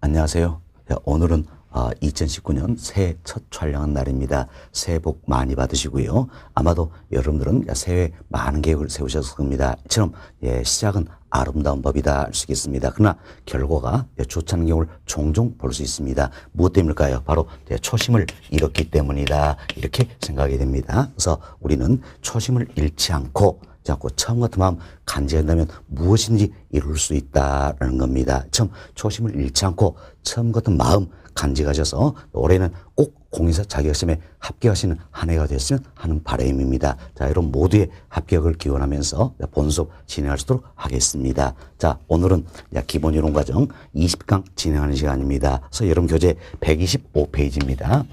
안녕하세요. 오늘은 2019년 새해 첫 촬영한 날입니다. 새해 복 많이 받으시고요. 아마도 여러분들은 새해 많은 계획을 세우셨을 겁니다. 이처럼 시작은 아름다운 법이다 할 수 있겠습니다. 그러나 결과가 좋지 않은 경우를 종종 볼 수 있습니다. 무엇 때문일까요? 바로 초심을 잃었기 때문이다 이렇게 생각이 됩니다. 그래서 우리는 초심을 잃지 않고 처음 같은 마음 간직한다면 무엇인지 이룰 수 있다라는 겁니다. 처음 초심을 잃지 않고 처음 같은 마음 간직하셔서 올해는 꼭 공인사 자격시험에 합격하시는 한 해가 됐으면 하는 바람입니다. 자, 여러분 모두의 합격을 기원하면서 본 수업 진행할 수 있도록 하겠습니다. 자, 오늘은 기본이론 과정 20강 진행하는 시간입니다. 그래서 여러분 교재 125페이지입니다.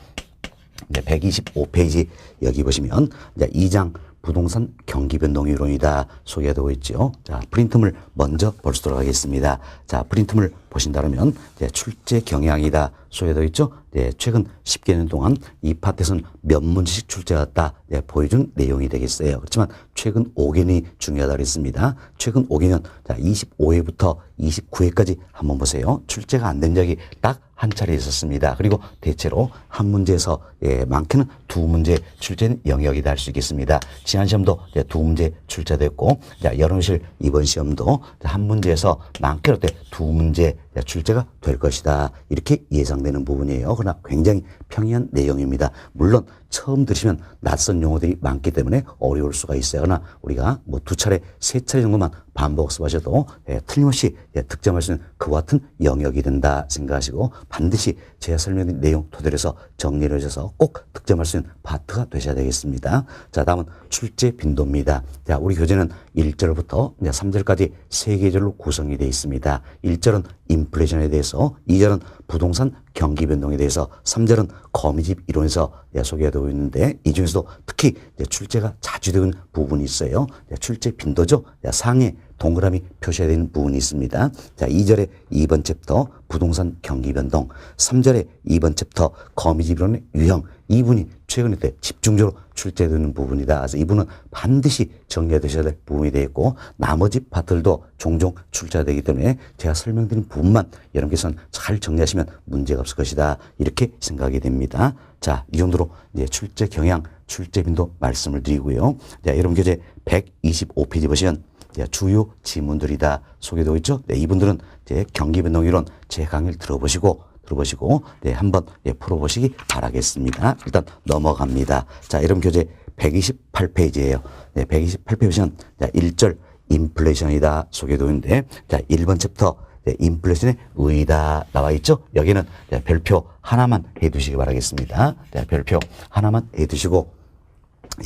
125페이지 여기 보시면 2장 부동산 경기 변동 이론이다 소개되고 있죠. 자, 프린트물 먼저 볼 수 있도록 하겠습니다. 자, 프린트물 보신다면 출제 경향이다 소개되어 있죠. 최근 10개년 동안 이 파트에서는 몇 문제씩 출제했다 보여준 내용이 되겠어요. 그렇지만 최근 5개년이 중요하다고 했습니다. 최근 5개년, 자, 25회부터 29회까지 한번 보세요. 출제가 안 된 적이 딱 한 차례 있었습니다. 그리고 대체로 한 문제에서 많게는 두 문제 출제된 영역이다 할 수 있겠습니다. 지난 시험도 두 문제 출제됐고, 여름실 이번 시험도 한 문제에서 많게는 두 문제 출제가 될 것이다 이렇게 예상되는 부분이에요. 그러나 굉장히 평이한 내용입니다. 물론 처음 들으시면 낯선 용어들이 많기 때문에 어려울 수가 있어요. 그러나 우리가 두 차례, 세 차례 정도만 반복습하셔도 틀림없이 득점할 수 있는 그와 같은 영역이 된다 생각하시고 반드시 제가 설명드린 내용 토대로 해서 정리를 하셔서 꼭 득점할 수 있는 파트가 되셔야 되겠습니다. 자, 다음은 출제 빈도입니다. 자, 우리 교재는 1절부터 3절까지 세 계절로 구성이 되어 있습니다. 1절은 인플레이션에 대해서, 2절은 부동산 경기 변동에 대해서, 3절은 거미집 이론에서 소개되고 있는데 이 중에서도 특히 출제가 자주 되는 부분이 있어요. 출제 빈도죠. 상에 동그라미 표시해야 되는 부분이 있습니다. 자, 2절에 2번 챕터 부동산 경기 변동, 3절에 2번 챕터 거미집 이론의 유형, 이분이 최근에 집중적으로 출제되는 부분이다. 그래서 이분은 반드시 정리해 두셔야 될 부분이 되겠고 나머지 파트들도 종종 출제되기 때문에 제가 설명드린 부분만 여러분께서는 잘 정리하시면 문제가 없을 것이다 이렇게 생각이 됩니다. 자, 이 정도로 이제 출제 경향, 출제 빈도 말씀을 드리고요. 자, 여러분 교재 125페이지 보시면 주요 지문들이다 소개되고 있죠. 이분들은 경기 변동 이론 제 강의를 들어보시고 한번 풀어보시기 바라겠습니다. 일단 넘어갑니다. 자, 여러분 교재 128페이지예요. 128페이지 보시면 1절 인플레이션이다 소개되고 있는데, 자, 1번 챕터 인플레이션의 의의다 나와 있죠. 여기는 별표 하나만 해두시기 바라겠습니다. 별표 하나만 해두시고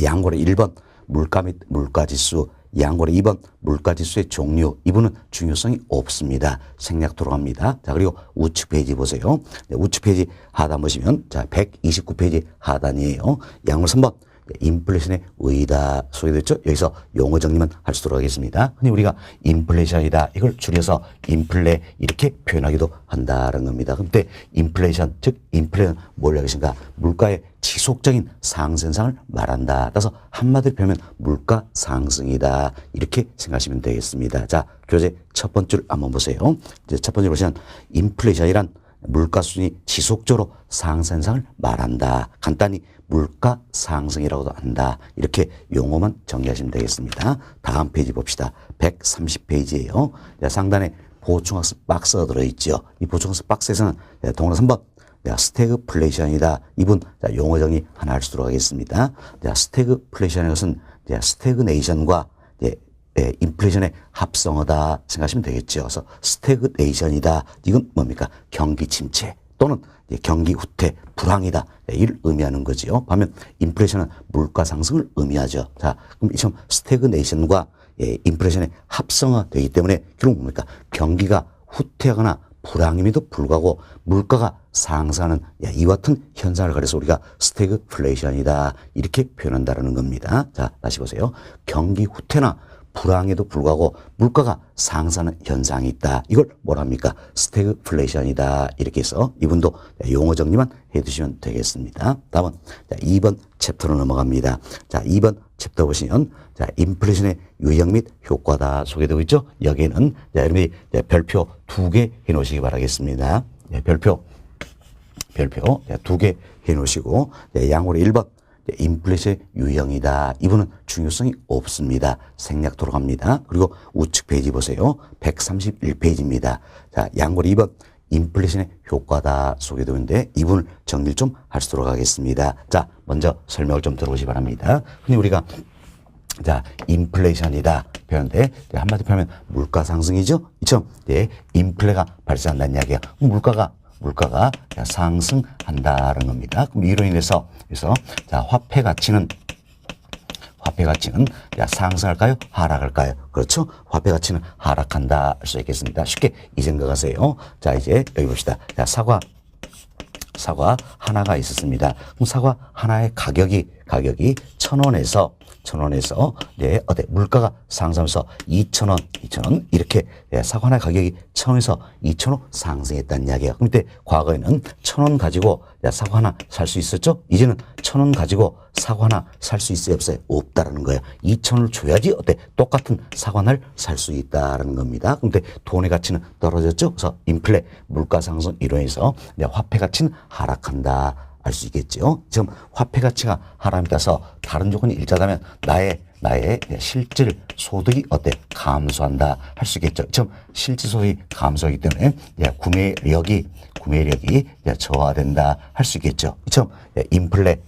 양고래 1번 물가 및 물가지수, 양고래 2번 물가지수의 종류, 이분은 중요성이 없습니다. 생략 들어갑니다. 자, 그리고 우측 페이지 보세요. 우측 페이지 하단 보시면 자, 129페이지 하단이에요. 양고래 3번 인플레이션의 의의다 소개되어 있죠. 여기서 용어 정리만 할 수 있도록 하겠습니다. 흔히 우리가 인플레이션이다 이걸 줄여서 인플레 이렇게 표현하기도 한다는 겁니다. 그런데 인플레이션, 즉 인플레는 뭘 하겠습니까? 물가의 지속적인 상승을 말한다. 따라서 한마디로 표현하면 물가 상승이다 이렇게 생각하시면 되겠습니다. 자, 교재 첫 번째 줄 한번 보세요. 이제 첫 번째 보시면 인플레이션이란 물가 수준이 지속적으로 상승을 말한다. 간단히 물가 상승이라고도 한다. 이렇게 용어만 정리하시면 되겠습니다. 다음 페이지 봅시다. 130페이지예요. 상단에 보충학습 박스가 들어있죠. 이 보충학습 박스에서는 동그란 3번 스태그플레이션이다. 이분 용어 정리 하나 할 수 있도록 하겠습니다. 스태그플레이션의 것은 스태그네이션과 인플레이션의 합성어다 생각하시면 되겠죠. 그래서 스태그네이션이다. 이건 뭡니까? 경기 침체 또는 경기 후퇴, 불황이다. 이를 의미하는 거지요. 반면 인플레이션은 물가 상승을 의미하죠. 자, 그럼 이처럼 스태그네이션과 인플레이션의 합성화 되기 때문에 결국 뭡니까? 경기가 후퇴하거나 불황임에도 불구하고 물가가 상승하는 이와 같은 현상을 가려서 우리가 스태그플레이션이다 이렇게 표현한다는 겁니다. 자, 다시 보세요. 경기 후퇴나 불황에도 불구하고 물가가 상승하는 현상이 있다. 이걸 뭐라 합니까? 스태그플레이션이다. 이렇게 해서 이분도 용어 정리만 해두시면 되겠습니다. 다음은 2번 챕터로 넘어갑니다. 자, 2번 챕터 보시면 인플레이션의 유형 및 효과다 소개되고 있죠. 여기에는 여러분이 별표 2개 해놓으시기 바라겠습니다. 별표 두 개 해놓으시고 양으로 1번 인플레이션 유형이다. 이분은 중요성이 없습니다. 생략 돌아갑니다. 그리고 우측 페이지 보세요. 131페이지입니다. 자, 양으로 2번 인플레이션의 효과다 소개되는데 이분을 정리를 좀 하도록 하겠습니다. 자, 먼저 설명을 좀 들어보시 바랍니다. 근데 우리가 자, 인플레이션이다 표현인데 한마디 표현하면 물가 상승이죠. 이처럼 인플레가 발생한다는 이야기예요. 물가가 상승한다는 겁니다. 그럼 이로 인해서 그래서 자, 화폐 가치는 상승할까요? 하락할까요? 그렇죠? 화폐 가치는 하락한다 할 수 있겠습니다. 쉽게 이 생각하세요. 자, 이제 여기 봅시다. 자, 사과 하나가 있었습니다. 그럼 사과 하나의 가격이 1,000원에서 물가가 상승하면서 2,000원 이렇게 사과 하나의 가격이 1,000원에서 2,000원 상승했다는 이야기예요. 그때 과거에는 1,000원 가지고 사과 하나 살 수 있었죠? 이제는 1,000원 가지고 사과 하나 살 수 있어요? 없어요? 없다라는 거예요. 2,000원을 줘야지 똑같은 사과 하나를 살 수 있다라는 겁니다. 근데 돈의 가치는 떨어졌죠? 그래서 인플레 물가 상승 이로 해서 화폐 가치는 하락한다. 알 수 있겠죠. 지금 화폐 가치가 하락에 따라서 다른 조건이 일자다면 나의 실질 소득이 감소한다 할 수 있겠죠. 지금 실질 소득이 감소하기 때문에 구매력이 저하된다 할 수 있겠죠. 지금 인플레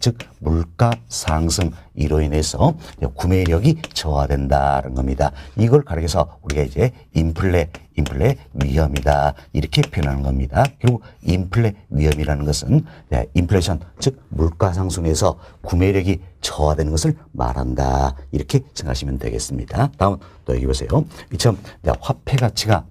즉 물가 상승 이로 인해서 구매력이 저하된다는 겁니다. 이걸 가리켜서 우리가 이제 인플레 위험이다 이렇게 표현하는 겁니다. 그리고 인플레 위험이라는 것은 인플레이션 즉 물가 상승에서 구매력이 저하되는 것을 말한다 이렇게 생각하시면 되겠습니다. 다음 또 여기 보세요. 이처럼 화폐 가치가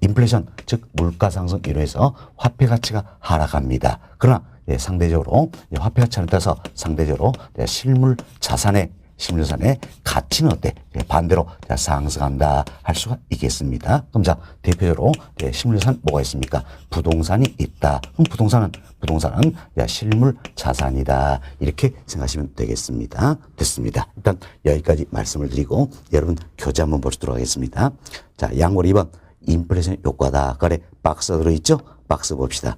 인플레이션 즉 물가 상승 이로 해서 화폐 가치가 하락합니다. 그러나 상대적으로 화폐 가치에 따라서 상대적으로 실물 자산의 가치는 반대로 상승한다 할 수가 있겠습니다. 그럼 자, 대표적으로 실물 자산 뭐가 있습니까? 부동산이 있다. 그럼 부동산은 실물 자산이다. 이렇게 생각하시면 되겠습니다. 됐습니다. 일단 여기까지 말씀을 드리고 여러분 교재 한번 보시도록 하겠습니다. 자, 양으로 2번 인플레이션 효과다. 아래 박스가 들어있죠? 박스 봅시다.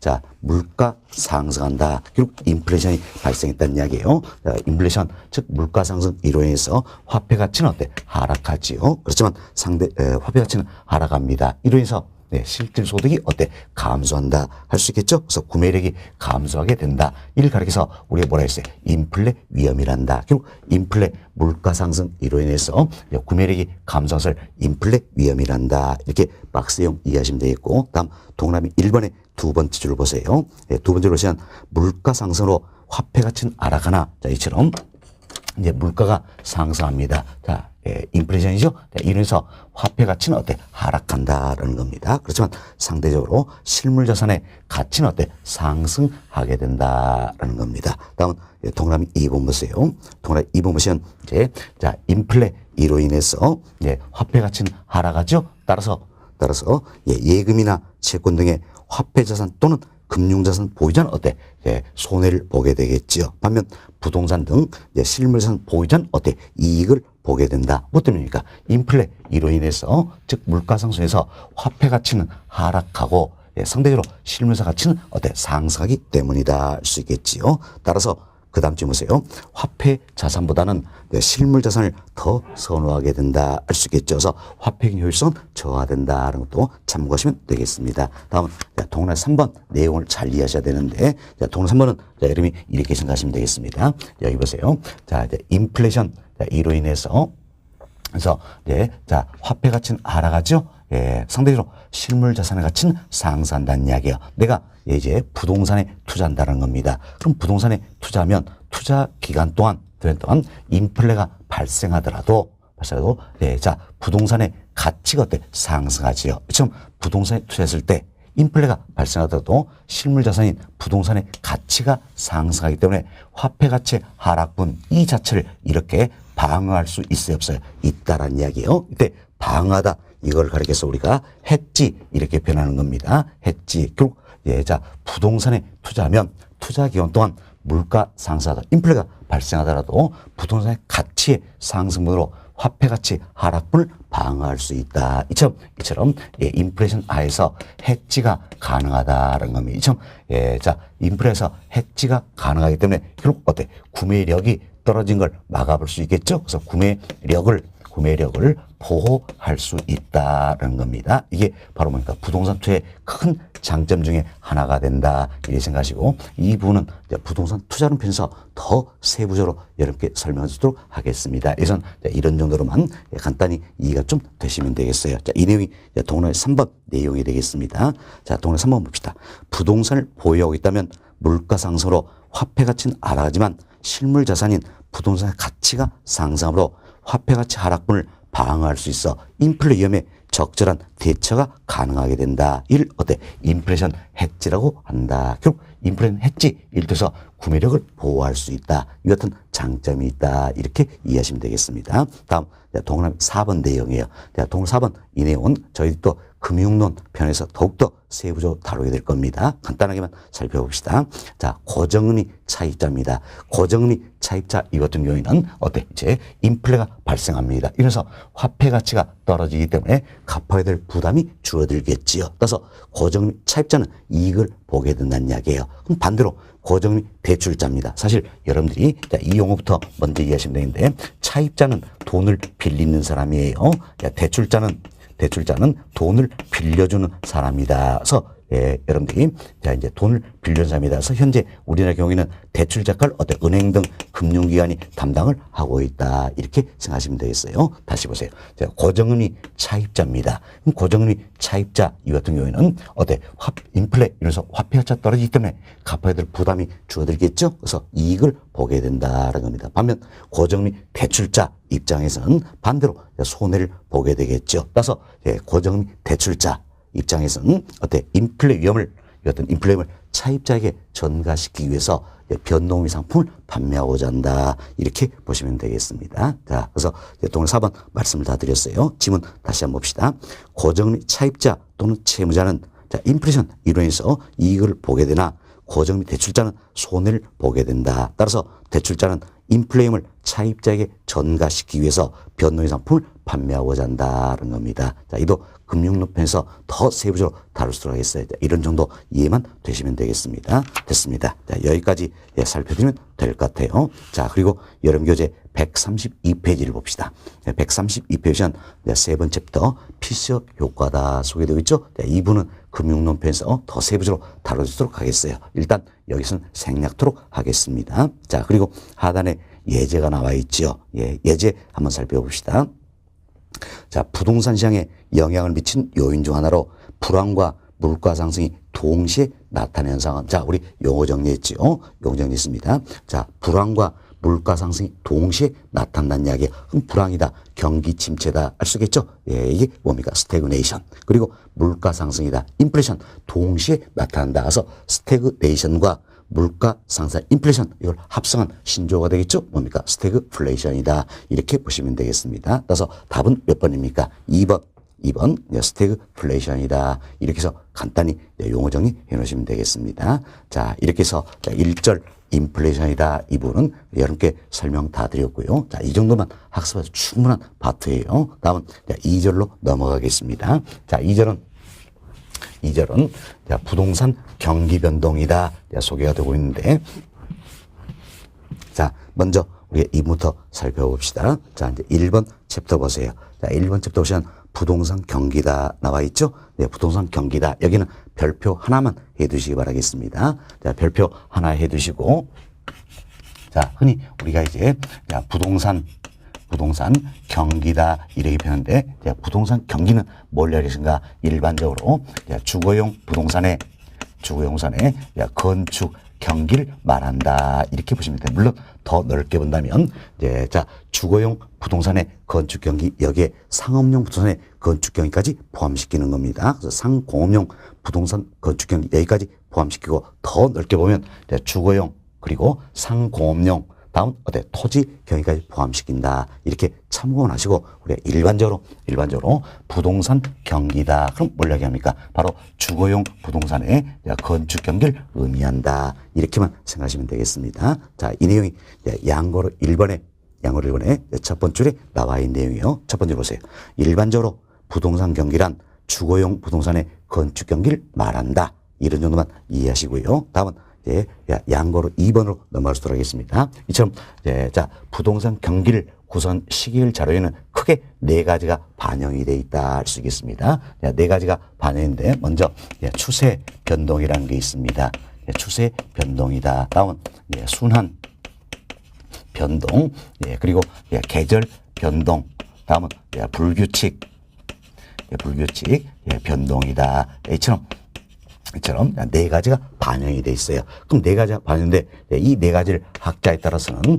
자, 물가 상승한다. 결국 인플레이션이 발생했다는 이야기예요. 자, 인플레이션, 즉 물가 상승 이로 인해서 화폐 가치는 하락하지요. 그렇지만 화폐 가치는 하락합니다. 이로 인해서 실질 소득이 감소한다 할 수 있겠죠. 그래서 구매력이 감소하게 된다. 이를 가리켜서 우리가 뭐라 했어요? 인플레 위험이란다. 결국 인플레 물가 상승 이로 인해서 구매력이 감소한 것을 인플레 위험이란다. 이렇게 박스형 이해하시면 되겠고, 다음 동그라미 1번의 두 번째 줄을 보세요. 두 번째로 보시면 물가 상승으로 화폐 가치는 하락하나. 자, 이처럼 이제 물가가 상승합니다. 자, 인플레이션이죠. 이래서 화폐 가치는 하락한다라는 겁니다. 그렇지만 상대적으로 실물 자산의 가치는 상승하게 된다라는 겁니다. 다음 동그라미 2번 보세요. 동그라미 2번 보시면 자, 인플레 이로 인해서 화폐 가치는 하락하죠. 따라서 예금이나 채권 등의 화폐 자산 또는 금융자산 보유자는 손해를 보게 되겠지요. 반면 부동산 등 실물자산 보유자는 이익을 보게 된다. 뭐 때문입니까? 인플레 이로 인해서 즉 물가 상승에서 화폐 가치는 하락하고 상대적으로 실물자 가치는 상승하기 때문이다 할 수 있겠지요. 따라서 그 다음 주 보세요. 화폐 자산보다는 실물 자산을 더 선호하게 된다 할 수 있겠죠. 그래서 화폐 효율성은 저하된다는 것도 참고하시면 되겠습니다. 다음 동그라미 3번 내용을 잘 이해하셔야 되는데, 동그라미 3번은 여러분이 이렇게 생각하시면 되겠습니다. 여기 보세요. 자, 이제 인플레이션 이로 인해서 그래서 자, 화폐 가치는 하락하죠. 상대적으로 실물 자산의 가치는 상승한다는 이야기예요. 내가 이제 부동산에 투자한다는 겁니다. 그럼 부동산에 투자하면 투자 기간 동안 인플레가 발생하더라도 자, 부동산의 가치가 상승하지요. 지금 부동산에 투자했을 때 인플레가 발생하더라도 실물 자산인 부동산의 가치가 상승하기 때문에 화폐 가치의 하락분 이 자체를 이렇게 방어할 수 있어요, 없어요? 있다라는 이야기예요. 이때 방어하다 이걸 가리켜서 우리가 해지 이렇게 표현하는 겁니다. 해지. 결국 자, 부동산에 투자하면 투자 기간 동안 물가 상승하다 인플레가 발생하더라도 부동산의 가치의 상승분으로 화폐 가치 하락분을 방어할 수 있다. 이처럼 예, 인플레이션 하에서 해지가 가능하다라는 겁니다. 이처럼 예, 자 인플레에서 해지가 가능하기 때문에 결국 어때 구매력이 떨어진 걸 막아볼 수 있겠죠. 그래서 구매력을 보호할 수 있다는 겁니다. 이게 바로 뭡니까? 부동산 투자의 큰 장점 중에 하나가 된다. 이렇게 생각하시고 이 부분은 부동산 투자론 편에서 더 세부적으로 여러분께 설명해 주도록 하겠습니다. 우선 이런 정도로만 간단히 이해가 좀 되시면 되겠어요. 자, 이 내용이 동문회 3번 내용이 되겠습니다. 자, 동문회 3번 봅시다. 부동산을 보유하고 있다면 물가 상승으로 화폐 가치는 하락하지만 실물 자산인 부동산의 가치가 상승으로 화폐 가치 하락분을 방어할 수 있어 인플레 위험에 적절한 대처가 가능하게 된다. 이를 어때? 인플레이션 해지라고 한다. 결국 인플레이션 해지, 이를 통해서 구매력을 보호할 수 있다. 이 같은 장점이 있다. 이렇게 이해하시면 되겠습니다. 다음 동그라미 4번 내용이에요. 동그라미 4번 이 내용은 저희 또 금융론 편에서 더욱더 세부적으로 다루게 될 겁니다. 간단하게만 살펴봅시다. 자, 고정금리 차입자입니다. 고정금리 차입자 이 같은 경우에는 어때? 이제 인플레가 발생합니다. 이래서 화폐 가치가 떨어지기 때문에 갚아야 될 부담이 줄어들겠지요. 따라서 고정금리 차입자는 이익을 보게 된다는 이야기예요. 그럼 반대로 고정금리 대출자입니다. 사실 여러분들이 이 용어부터 먼저 이해하시면 되는데 차입자는 돈을 빌리는 사람이에요. 대출자는 돈을 빌려주는 사람이다. 그래서 예, 여러분들이 자 이제 돈을 빌려준 사람이다. 그래서 현재 우리나라 경우에는 대출자를 어떤 은행 등 금융기관이 담당을 하고 있다. 이렇게 생각하시면 되겠어요. 다시 보세요. 자, 고정금리 차입자입니다. 그럼 고정금리 차입자 이 같은 경우에는 어때? 인플레 이래서 화폐 가치가 떨어지기 때문에 갚아야 될 부담이 줄어들겠죠. 그래서 이익을 보게 된다는 겁니다. 반면 고정금리 대출자 입장에서는 반대로 손해를 보게 되겠죠. 따라서 예, 고정금리 대출자 입장에서는 어때? 인플레 위험을 차입자에게 전가시키기 위해서 변동금리 상품을 판매하고자 한다. 이렇게 보시면 되겠습니다. 자, 그래서 동일 4번 말씀을 다 드렸어요. 지문 다시 한번 봅시다. 고정금리 차입자 또는 채무자는 자, 인플레이션 이론에서 이익을 보게 되나 고정금리 대출자는 손해를 보게 된다. 따라서 대출자는 인플레임을 차입자에게 전가시키기 위해서 변동의 상품을 판매하고자 한다는 겁니다. 자, 이도 금융론편에서 더 세부적으로 다룰 수 있어요. 이런 정도 이해만 되시면 되겠습니다. 됐습니다. 자, 여기까지 살펴드리면 될 것 같아요. 자, 그리고 여름교재 132페이지를 봅시다. 132페이지는 세 번째 챕터 피셔 효과다 소개되고 있죠. 이 부분은 금융론편에서 더 세부적으로 다뤄주도록 하겠어요. 일단 여기서는 생략토록 하겠습니다. 자, 그리고 하단에 예제가 나와 있죠. 예, 예제 한번 살펴봅시다. 자, 부동산 시장에 영향을 미친 요인 중 하나로 불황과 물가 상승이 동시에 나타나는 현상은 자, 우리 용어 정리했지요. 용어 정리했습니다. 자, 불황과 물가 상승이 동시에 나타난다는 이야기예요. 그럼 불황이다, 경기 침체다 알 수 있겠죠? 예, 이게 뭡니까? 스태그네이션. 그리고 물가 상승이다, 인플레이션 동시에 나타난다. 그래서 스태그네이션과 물가 상승, 인플레이션 이걸 합성한 신조어가 되겠죠? 뭡니까? 스태그플레이션이다. 이렇게 보시면 되겠습니다. 따라서 답은 몇 번입니까? 2번 스태그플레이션이다. 이렇게 해서 간단히 용어 정리해 놓으시면 되겠습니다. 자, 이렇게 해서 1절 인플레이션이다. 이 부분은 여러분께 설명 다 드렸고요. 자, 이 정도만 학습해서 충분한 파트예요. 다음은 2절로 넘어가겠습니다. 자, 2절은 자, 부동산 경기 변동이다. 소개가 되고 있는데, 자, 먼저 우리 2부터 살펴봅시다. 자, 이제 1번 챕터 보세요. 자, 1번 챕터 보시면 부동산 경기다 나와 있죠? 네, 부동산 경기다. 여기는 별표 하나만 해 두시기 바라겠습니다. 자, 별표 하나 해 두시고, 자, 흔히 우리가 이제, 자, 부동산 경기다 이렇게 표현하는데, 부동산 경기는 뭘 이야기하신가? 일반적으로 주거용 부동산의 건축 경기를 말한다. 이렇게 보시면 돼요. 물론 더 넓게 본다면 이제 자, 주거용 부동산의 건축 경기, 여기에 상업용 부동산의 건축 경기까지 포함시키는 겁니다. 그래서 상공업용 부동산 건축 경기 여기까지 포함시키고, 더 넓게 보면 이제 주거용 그리고 상공업용, 다음 어때? 토지 경기까지 포함시킨다. 이렇게 참고만 하시고, 우리가 일반적으로 부동산 경기다. 그럼 뭘 얘기합니까? 바로 주거용 부동산의 건축 경기를 의미한다. 이렇게만 생각하시면 되겠습니다. 자, 이 내용이 양고로 1번에 양호를 이번에 첫 번째 줄에 나와 있는 내용이요. 첫 번째 보세요. 일반적으로 부동산 경기란 주거용 부동산의 건축 경기를 말한다. 이런 정도만 이해하시고요. 다음은 양거로 2번으로 넘어가도록 하겠습니다. 이처럼 자 부동산 경기를 구성한 시계열 자료에는 크게 네 가지가 반영이 되어 있다 할 수 있겠습니다. 네 가지가 반영인데 먼저 추세 변동이라는 게 있습니다. 추세 변동이다. 다음은 순환 변동, 그리고 계절 변동, 다음은 불규칙 변동이다. 이처럼 네 가지가 반영이 돼 있어요. 그럼 네 가지가 반영인데 이 네 가지를 학자에 따라서는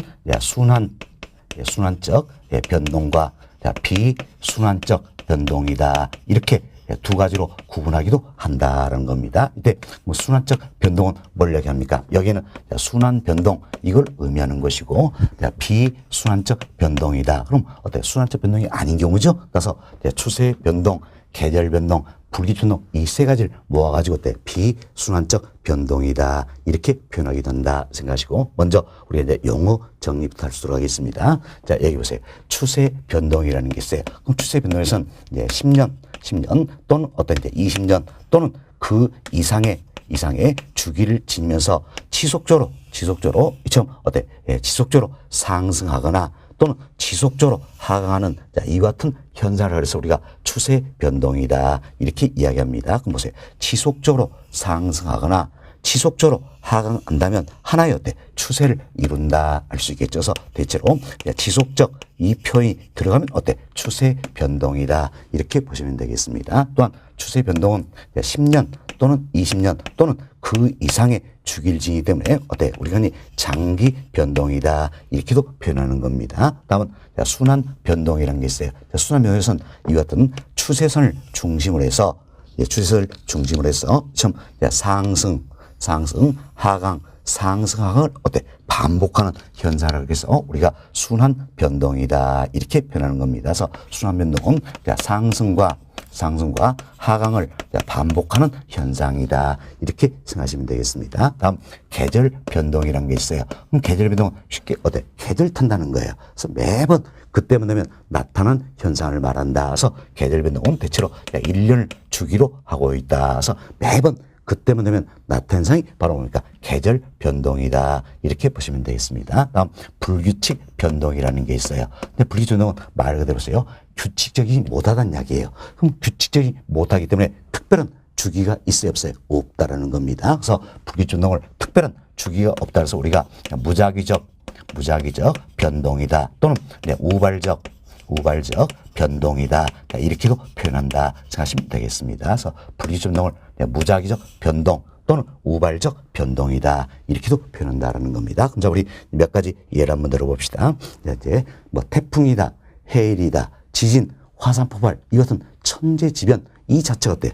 순환적 변동과 비순환적 변동이다. 이렇게 두 가지로 구분하기도 한다는 겁니다. 이때 뭐 순환적 변동은 뭘 얘기합니까? 여기에는 순환 변동 이걸 의미하는 것이고 비순환적 변동이다. 그럼 어때? 순환적 변동이 아닌 경우죠. 그래서 추세 변동, 계절 변동, 불규칙 변동 이 세 가지를 모아가지고 어때? 비순환적 변동이다. 이렇게 표현하게 된다 생각하시고 먼저 우리가 이제 용어 정리부터 하도록 하겠습니다. 자 여기 보세요. 추세 변동이라는 게 있어요. 그럼 추세 변동에서는 이제 10년 또는 어떤 이제 20년 또는 그 이상의 주기를 지니면서 지속적으로 이처럼 어때? 지속적으로 상승하거나 또는 지속적으로 하강하는 이와 같은 현상을 그래서 우리가 추세 변동이다 이렇게 이야기합니다. 그럼 보세요. 지속적으로 상승하거나 지속적으로 하강한다면 하나의 어때? 추세를 이룬다 할 수 있겠죠. 그래서 대체로 지속적 이 표현이 들어가면 어때? 추세 변동이다 이렇게 보시면 되겠습니다. 또한 추세 변동은 10년 또는 20년 또는 그 이상의 주기를 지니기 때문에 어때? 우리가 장기 변동이다 이렇게도 표현하는 겁니다. 다음은 순환 변동이라는 게 있어요. 순환 변동에서는 이와 같은 추세선을 중심으로 해서 좀 상승, 하강, 상승하강을 어때? 반복하는 현상을 그래서 우리가 순환 변동이다 이렇게 표현하는 겁니다. 그래서 순환 변동은 상승과 하강을 반복하는 현상이다 이렇게 생각하시면 되겠습니다. 다음 계절 변동이라는 게 있어요. 그럼 계절 변동은 쉽게 어때? 계절 탄다는 거예요. 그래서 매번 그때만 되면 나타나는 현상을 말한다. 그래서 계절 변동은 대체로 1년 주기로 하고 있다. 그래서 매번 그때만 되면 나타나는 현상이 바로 뭡니까? 계절 변동이다. 이렇게 보시면 되겠습니다. 다음 불규칙 변동이라는 게 있어요. 근데 불규칙 변동은 말 그대로세요. 규칙적이지 못하다는 이야기예요. 그럼 규칙적이지 못하기 때문에 특별한 주기가 있어요 없어요? 없다라는 겁니다. 그래서 불규칙 변동을 특별한 주기가 없다 해서 우리가 무작위적 변동이다 또는 우발적 변동이다 이렇게도 표현한다 생각하시면 되겠습니다. 그래서 불규칙 변동을 무작위적 변동 또는 우발적 변동이다 이렇게도 표현한다라는 겁니다. 그럼 자 우리 몇 가지 예를 한번 들어봅시다. 이제 뭐 태풍이다, 해일이다, 지진, 화산 폭발 이 같은 천재지변 이 자체가 어때?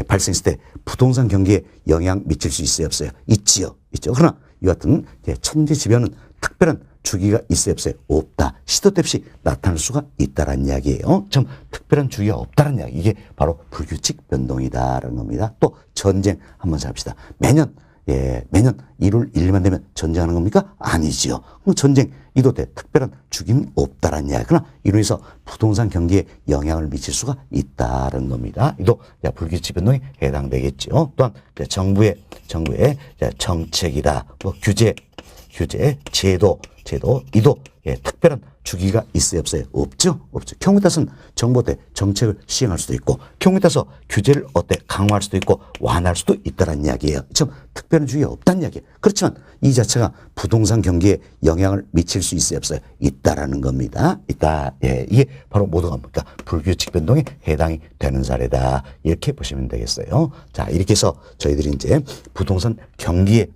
발생했을 때 부동산 경기에 영향 미칠 수 있어요 없어요? 있죠. 그러나 이 같은 천재지변은 특별한 주기가 있어요 없어요? 없다. 시도 때 없이 나타날 수가 있다라는 이야기예요. 좀 특별한 주기가 없다는 이야기. 이게 바로 불규칙 변동이다라는 겁니다. 또 전쟁 한번 잡시다. 매년 1월 1일만 되면 전쟁하는 겁니까? 아니지요. 전쟁 이도 때 특별한 주기는 없다라는 이야기. 그러나 이로 인해서 부동산 경기에 영향을 미칠 수가 있다는 겁니다. 이도 불규칙 변동에 해당되겠죠. 또한 정부의 정책이다, 뭐 규제, 제도 이도 특별한 주기가 있어요 없어요? 없죠. 경우에 따라서는 정부 때 정책을 시행할 수도 있고 경우에 따라서 규제를 강화할 수도 있고 완화할 수도 있다는 이야기예요. 좀 특별한 주기가 없다는 이야기예요. 그렇지만 이 자체가 부동산 경기에 영향을 미칠 수 있어요 없어요? 있다라는 겁니다. 있다. 이게 바로 모두가 뭡니까? 불규칙 변동에 해당이 되는 사례다. 이렇게 보시면 되겠어요. 자, 이렇게 해서 저희들이 이제 부동산 경기를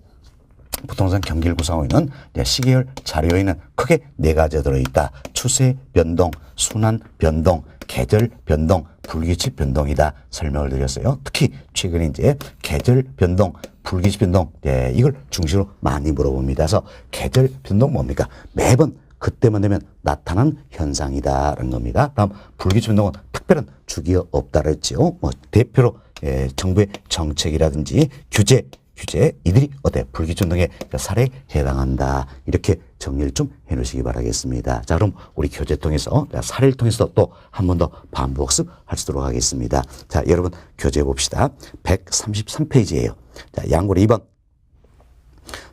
구성하고 있는 시계열 자료에는 크게 네 가지가 들어있다. 추세 변동, 순환 변동, 계절 변동, 불규칙 변동이다 설명을 드렸어요. 특히 최근에 이제 계절 변동, 불규칙 변동 이걸 중심으로 많이 물어봅니다. 그래서 계절 변동 뭡니까? 매번 그때만 되면 나타나는 현상이다라는 겁니다. 다음 불규칙 변동은 특별한 주기가 없다라 했죠. 뭐 대표로 정부의 정책이라든지 규제 규제 이들이 어때? 불규칙운동의 사례에 해당한다. 이렇게 정리를 좀 해놓으시기 바라겠습니다. 자, 그럼 우리 교재 통해서 사례를 통해서 또 한 번 더 반복습 하시도록 하겠습니다. 자, 여러분 교재 봅시다. 133페이지예요. 자, 양고리 2번.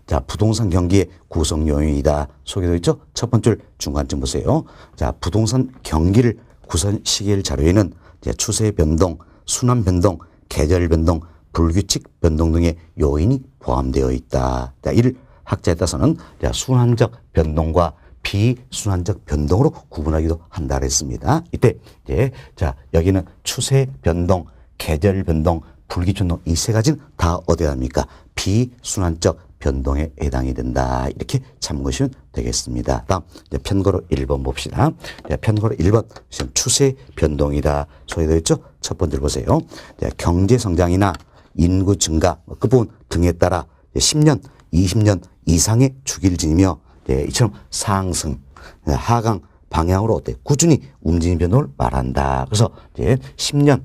자, 부동산 경기의 구성 요인이다. 소개되어 있죠? 첫 번째 중간쯤 보세요. 자, 부동산 경기를 구성시킬 자료에는 추세 변동, 순환 변동, 계절 변동, 불규칙 변동 등의 요인이 포함되어 있다. 자, 이를 학자에 따라서는 순환적 변동과 비순환적 변동으로 구분하기도 한다 그랬습니다. 이때 자, 여기는 추세 변동, 계절 변동, 불규칙 변동 이 세 가지는 다 어디에 합니까? 비순환적 변동에 해당이 된다. 이렇게 참고하시면 되겠습니다. 다음 편거로 1번 봅시다. 편거로 1번 추세 변동이다. 소개되어 있죠? 첫 번째로 보세요. 경제 성장이나 인구 증가, 끝부분 등에 따라 10년, 20년 이상의 주기를 지니며 이처럼 상승, 하강 방향으로 어때? 꾸준히 움직이는 변동을 말한다. 그래서 10년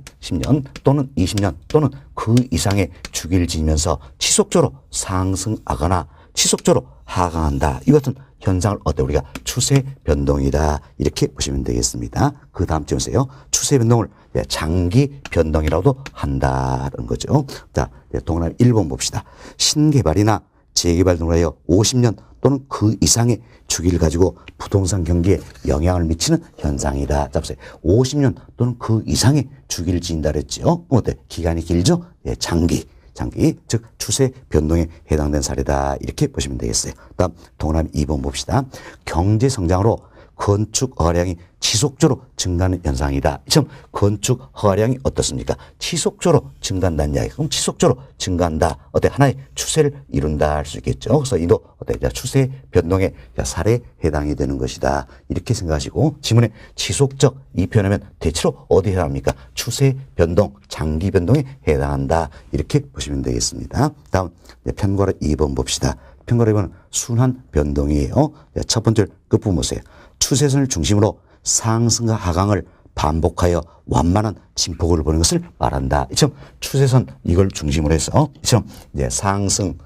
또는 20년 또는 그 이상의 주기를 지니면서 지속적으로 상승하거나 지속적으로 하강한다. 이 같은 현상을 어때? 우리가 추세 변동이다. 이렇게 보시면 되겠습니다. 그 다음 주 보세요. 추세 변동을 장기 변동이라고도 한다는 거죠. 자, 동그라미 1번 봅시다. 신개발이나 재개발 등으로 하여 50년 또는 그 이상의 주기를 가지고 부동산 경기에 영향을 미치는 현상이다. 자, 보세요. 50년 또는 그 이상의 주기를 지닌다 그랬죠. 어때? 기간이 길죠? 장기, 즉 추세 변동에 해당된 사례다. 이렇게 보시면 되겠어요. 다음 동그라미 2번 봅시다. 경제 성장으로 건축 허가량이 지속적으로 증가하는 현상이다. 참 건축 허가량이 어떻습니까? 지속적으로 증가한다는 이야기. 그럼 지속적으로 증가한다. 어때? 하나의 추세를 이룬다 할 수 있겠죠. 그래서 이도 어때? 추세 변동의 사례에 해당이 되는 것이다. 이렇게 생각하시고 지문에 지속적 이 표현하면 대체로 어디에 해당합니까? 추세 변동, 장기 변동에 해당한다. 이렇게 보시면 되겠습니다. 다음 편거로 2번 봅시다. 편거로 2번은 순환 변동이에요. 첫 번째 끝부분 보세요. 추세선을 중심으로 상승과 하강을 반복하여 완만한 진폭을 보는 것을 말한다. 이처럼 추세선 이걸 중심으로 해서 이처럼 상승,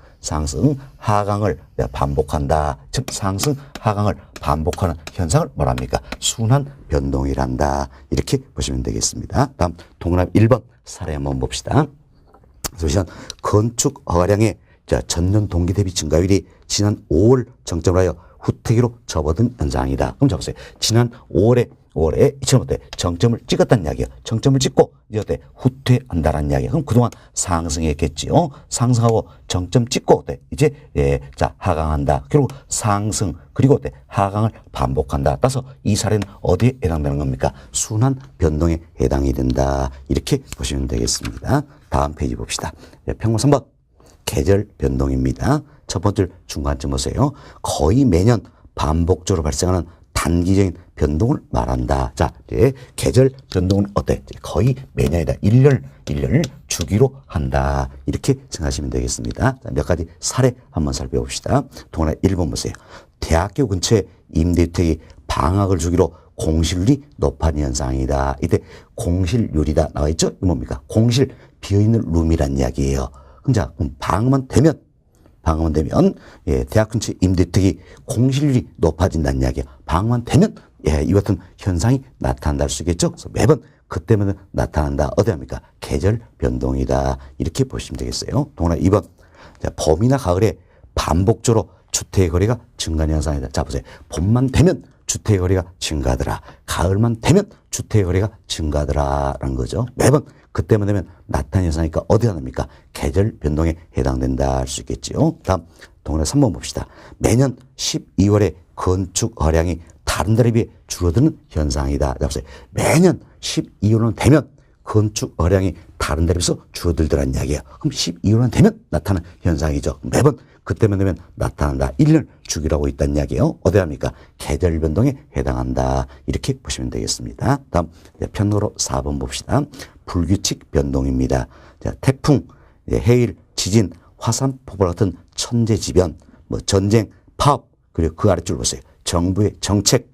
하강을 반복한다. 즉 상승, 하강을 반복하는 현상을 뭐랍니까? 순환 변동이란다. 이렇게 보시면 되겠습니다. 다음 동그라미 1번 사례 한번 봅시다. 우선 건축 허가량의 전년 동기 대비 증가율이 지난 5월 정점으로 하여 후퇴기로 접어든 현상이다. 그럼 잡으세요. 지난 5월에 이처럼 어때? 정점을 찍었다는 이야기야. 정점을 찍고 이제 어때? 후퇴한다는 이야기야. 그럼 그동안 상승했겠지요. 상승하고 정점 찍고 어때? 이제 자 하강한다. 그리고 상승 그리고 어때? 하강을 반복한다. 따라서 이 사례는 어디에 해당되는 겁니까? 순환 변동에 해당이 된다. 이렇게 보시면 되겠습니다. 다음 페이지 봅시다. 평균 3번 계절 변동입니다. 첫 번째 중간쯤 보세요. 거의 매년 반복적으로 발생하는 단기적인 변동을 말한다. 자, 계절 변동은 어때? 거의 매년이다. 1년 주기로 한다. 이렇게 생각하시면 되겠습니다. 자, 몇 가지 사례 한번 살펴봅시다. 동그라미 1번 보세요. 대학교 근처에 임대주택이 방학을 주기로 공실률이 높아진 현상이다. 이때 공실률이다 나와 있죠? 이거 뭡니까? 공실 비어있는 룸이란 이야기예요. 그럼 방학만 되면 대학 근처 임대주택이 공실률이 높아진다는 이야기야. 방학만 되면 이 같은 현상이 나타난다 할 수 있겠죠. 그래서 매번 그때마다 나타난다. 어디 합니까? 계절 변동이다. 이렇게 보시면 되겠어요. 동그라미 2번. 자, 봄이나 가을에 반복적으로 주택의 거래가 증가하는 현상이다. 자, 보세요. 봄만 되면 주택의 거래가 증가하더라. 가을만 되면 주택의 거래가 증가하더라라는 거죠. 매번 그때만 되면 나타나는 현상이니까 어디에 합니까? 계절 변동에 해당된다 할 수 있겠지요. 다음 동그라미 3번 봅시다. 매년 12월에 건축 허량이 다른 달에 비해 줄어드는 현상이다. 보세요. 매년 12월은 되면 건축 허량이 다른 달에 비해서 줄어들더라는 이야기예요. 그럼 12월은 되면 나타나는 현상이죠. 매번 그때만 되면 나타난다. 1년 주기라고 있다는 이야기예요. 어디 합니까? 계절 변동에 해당한다. 이렇게 보시면 되겠습니다. 다음 편으로 4번 봅시다. 불규칙 변동입니다. 자, 태풍, 해일, 지진, 화산, 폭발 같은 천재지변, 전쟁, 파업, 그리고 그 아래줄 보세요. 정부의 정책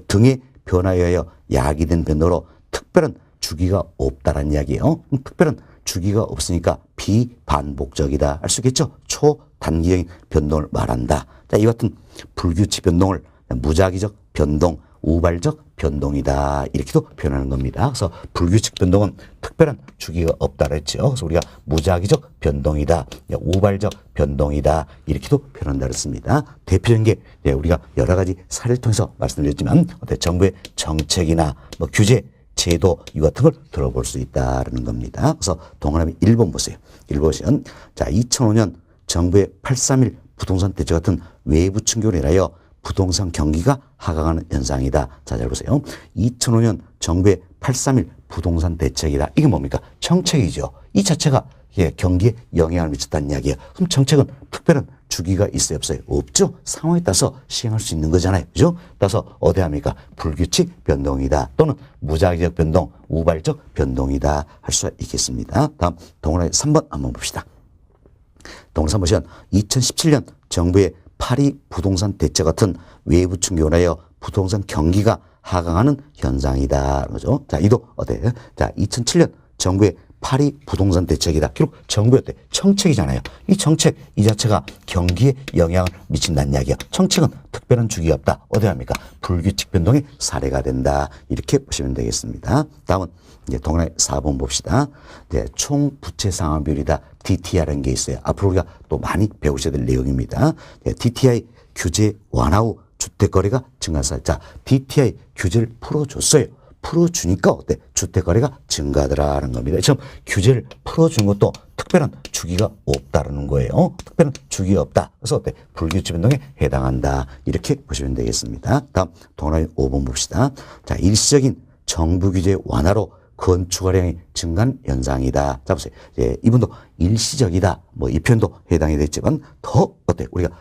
등의 변화에 의하여 야기된 변동으로 특별한 주기가 없다라는 이야기예요. 특별한 주기가 없으니까 비반복적이다. 알 수 있겠죠? 초단기적인 변동을 말한다. 자, 이 같은 불규칙 변동을 무작위적 변동, 우발적 변동이다. 이렇게도 표현하는 겁니다. 그래서 불규칙 변동은 특별한 주기가 없다 그랬죠. 그래서 우리가 무작위적 변동이다, 우발적 변동이다. 이렇게도 표현한다 그랬습니다. 대표적인 게 우리가 여러 가지 사례를 통해서 말씀드렸지만 정부의 정책이나 뭐 규제, 제도 이 같은 걸 들어볼 수 있다는 겁니다. 그래서 동그라미 1번 보세요. 1번 보시면 자 2005년 정부의 831 부동산 대책 같은 외부 충격으로 인하여 부동산 경기가 하강하는 현상이다. 자, 잘 보세요. 2005년 정부의 831 부동산 대책이다. 이게 뭡니까? 정책이죠. 이 자체가 경기에 영향을 미쳤다는 이야기예요. 그럼 정책은 특별한 주기가 있어요, 없어요? 없죠. 상황에 따라서 시행할 수 있는 거잖아요. 그죠? 따라서 어디 합니까? 불규칙 변동이다. 또는 무작위적 변동, 우발적 변동이다. 할 수가 있겠습니다. 다음 동그라미 3번 한번 봅시다. 동그라미 3번 보시면 2017년 정부의 파리 부동산 대책 같은 외부 충격으로 하여 부동산 경기가 하강하는 현상이다. 그죠? 자, 이도 어때요? 자, 2007년 정부의 파리 부동산 대책이다. 결국 정부의 어때? 정책이잖아요. 이 정책 이 자체가 경기에 영향을 미친다는 이야기야. 정책은 특별한 주기가 없다. 어디 합니까? 불규칙 변동의 사례가 된다. 이렇게 보시면 되겠습니다. 다음은 이제 동그라미 4번 봅시다. 이제 총 부채 상환 비율이다. DTI라는 게 있어요. 앞으로 우리가 또 많이 배우셔야 될 내용입니다. DTI 규제 완화 후 주택 거래가 증가했어요. 자, DTI 규제를 풀어줬어요. 풀어주니까 어때? 주택 거래가 증가하더라는 겁니다. 지금 규제를 풀어준 것도 특별한 주기가 없다라는 거예요. 특별한 주기가 없다. 그래서 어때? 불규칙 변동에 해당한다. 이렇게 보시면 되겠습니다. 다음 동그라미 5번 봅시다. 자, 일시적인 정부 규제 완화로 건축화량이 증가한 현상이다. 자, 보세요. 예, 이분도 일시적이다. 뭐 이 표현도 해당이 됐지만 더 어때? 우리가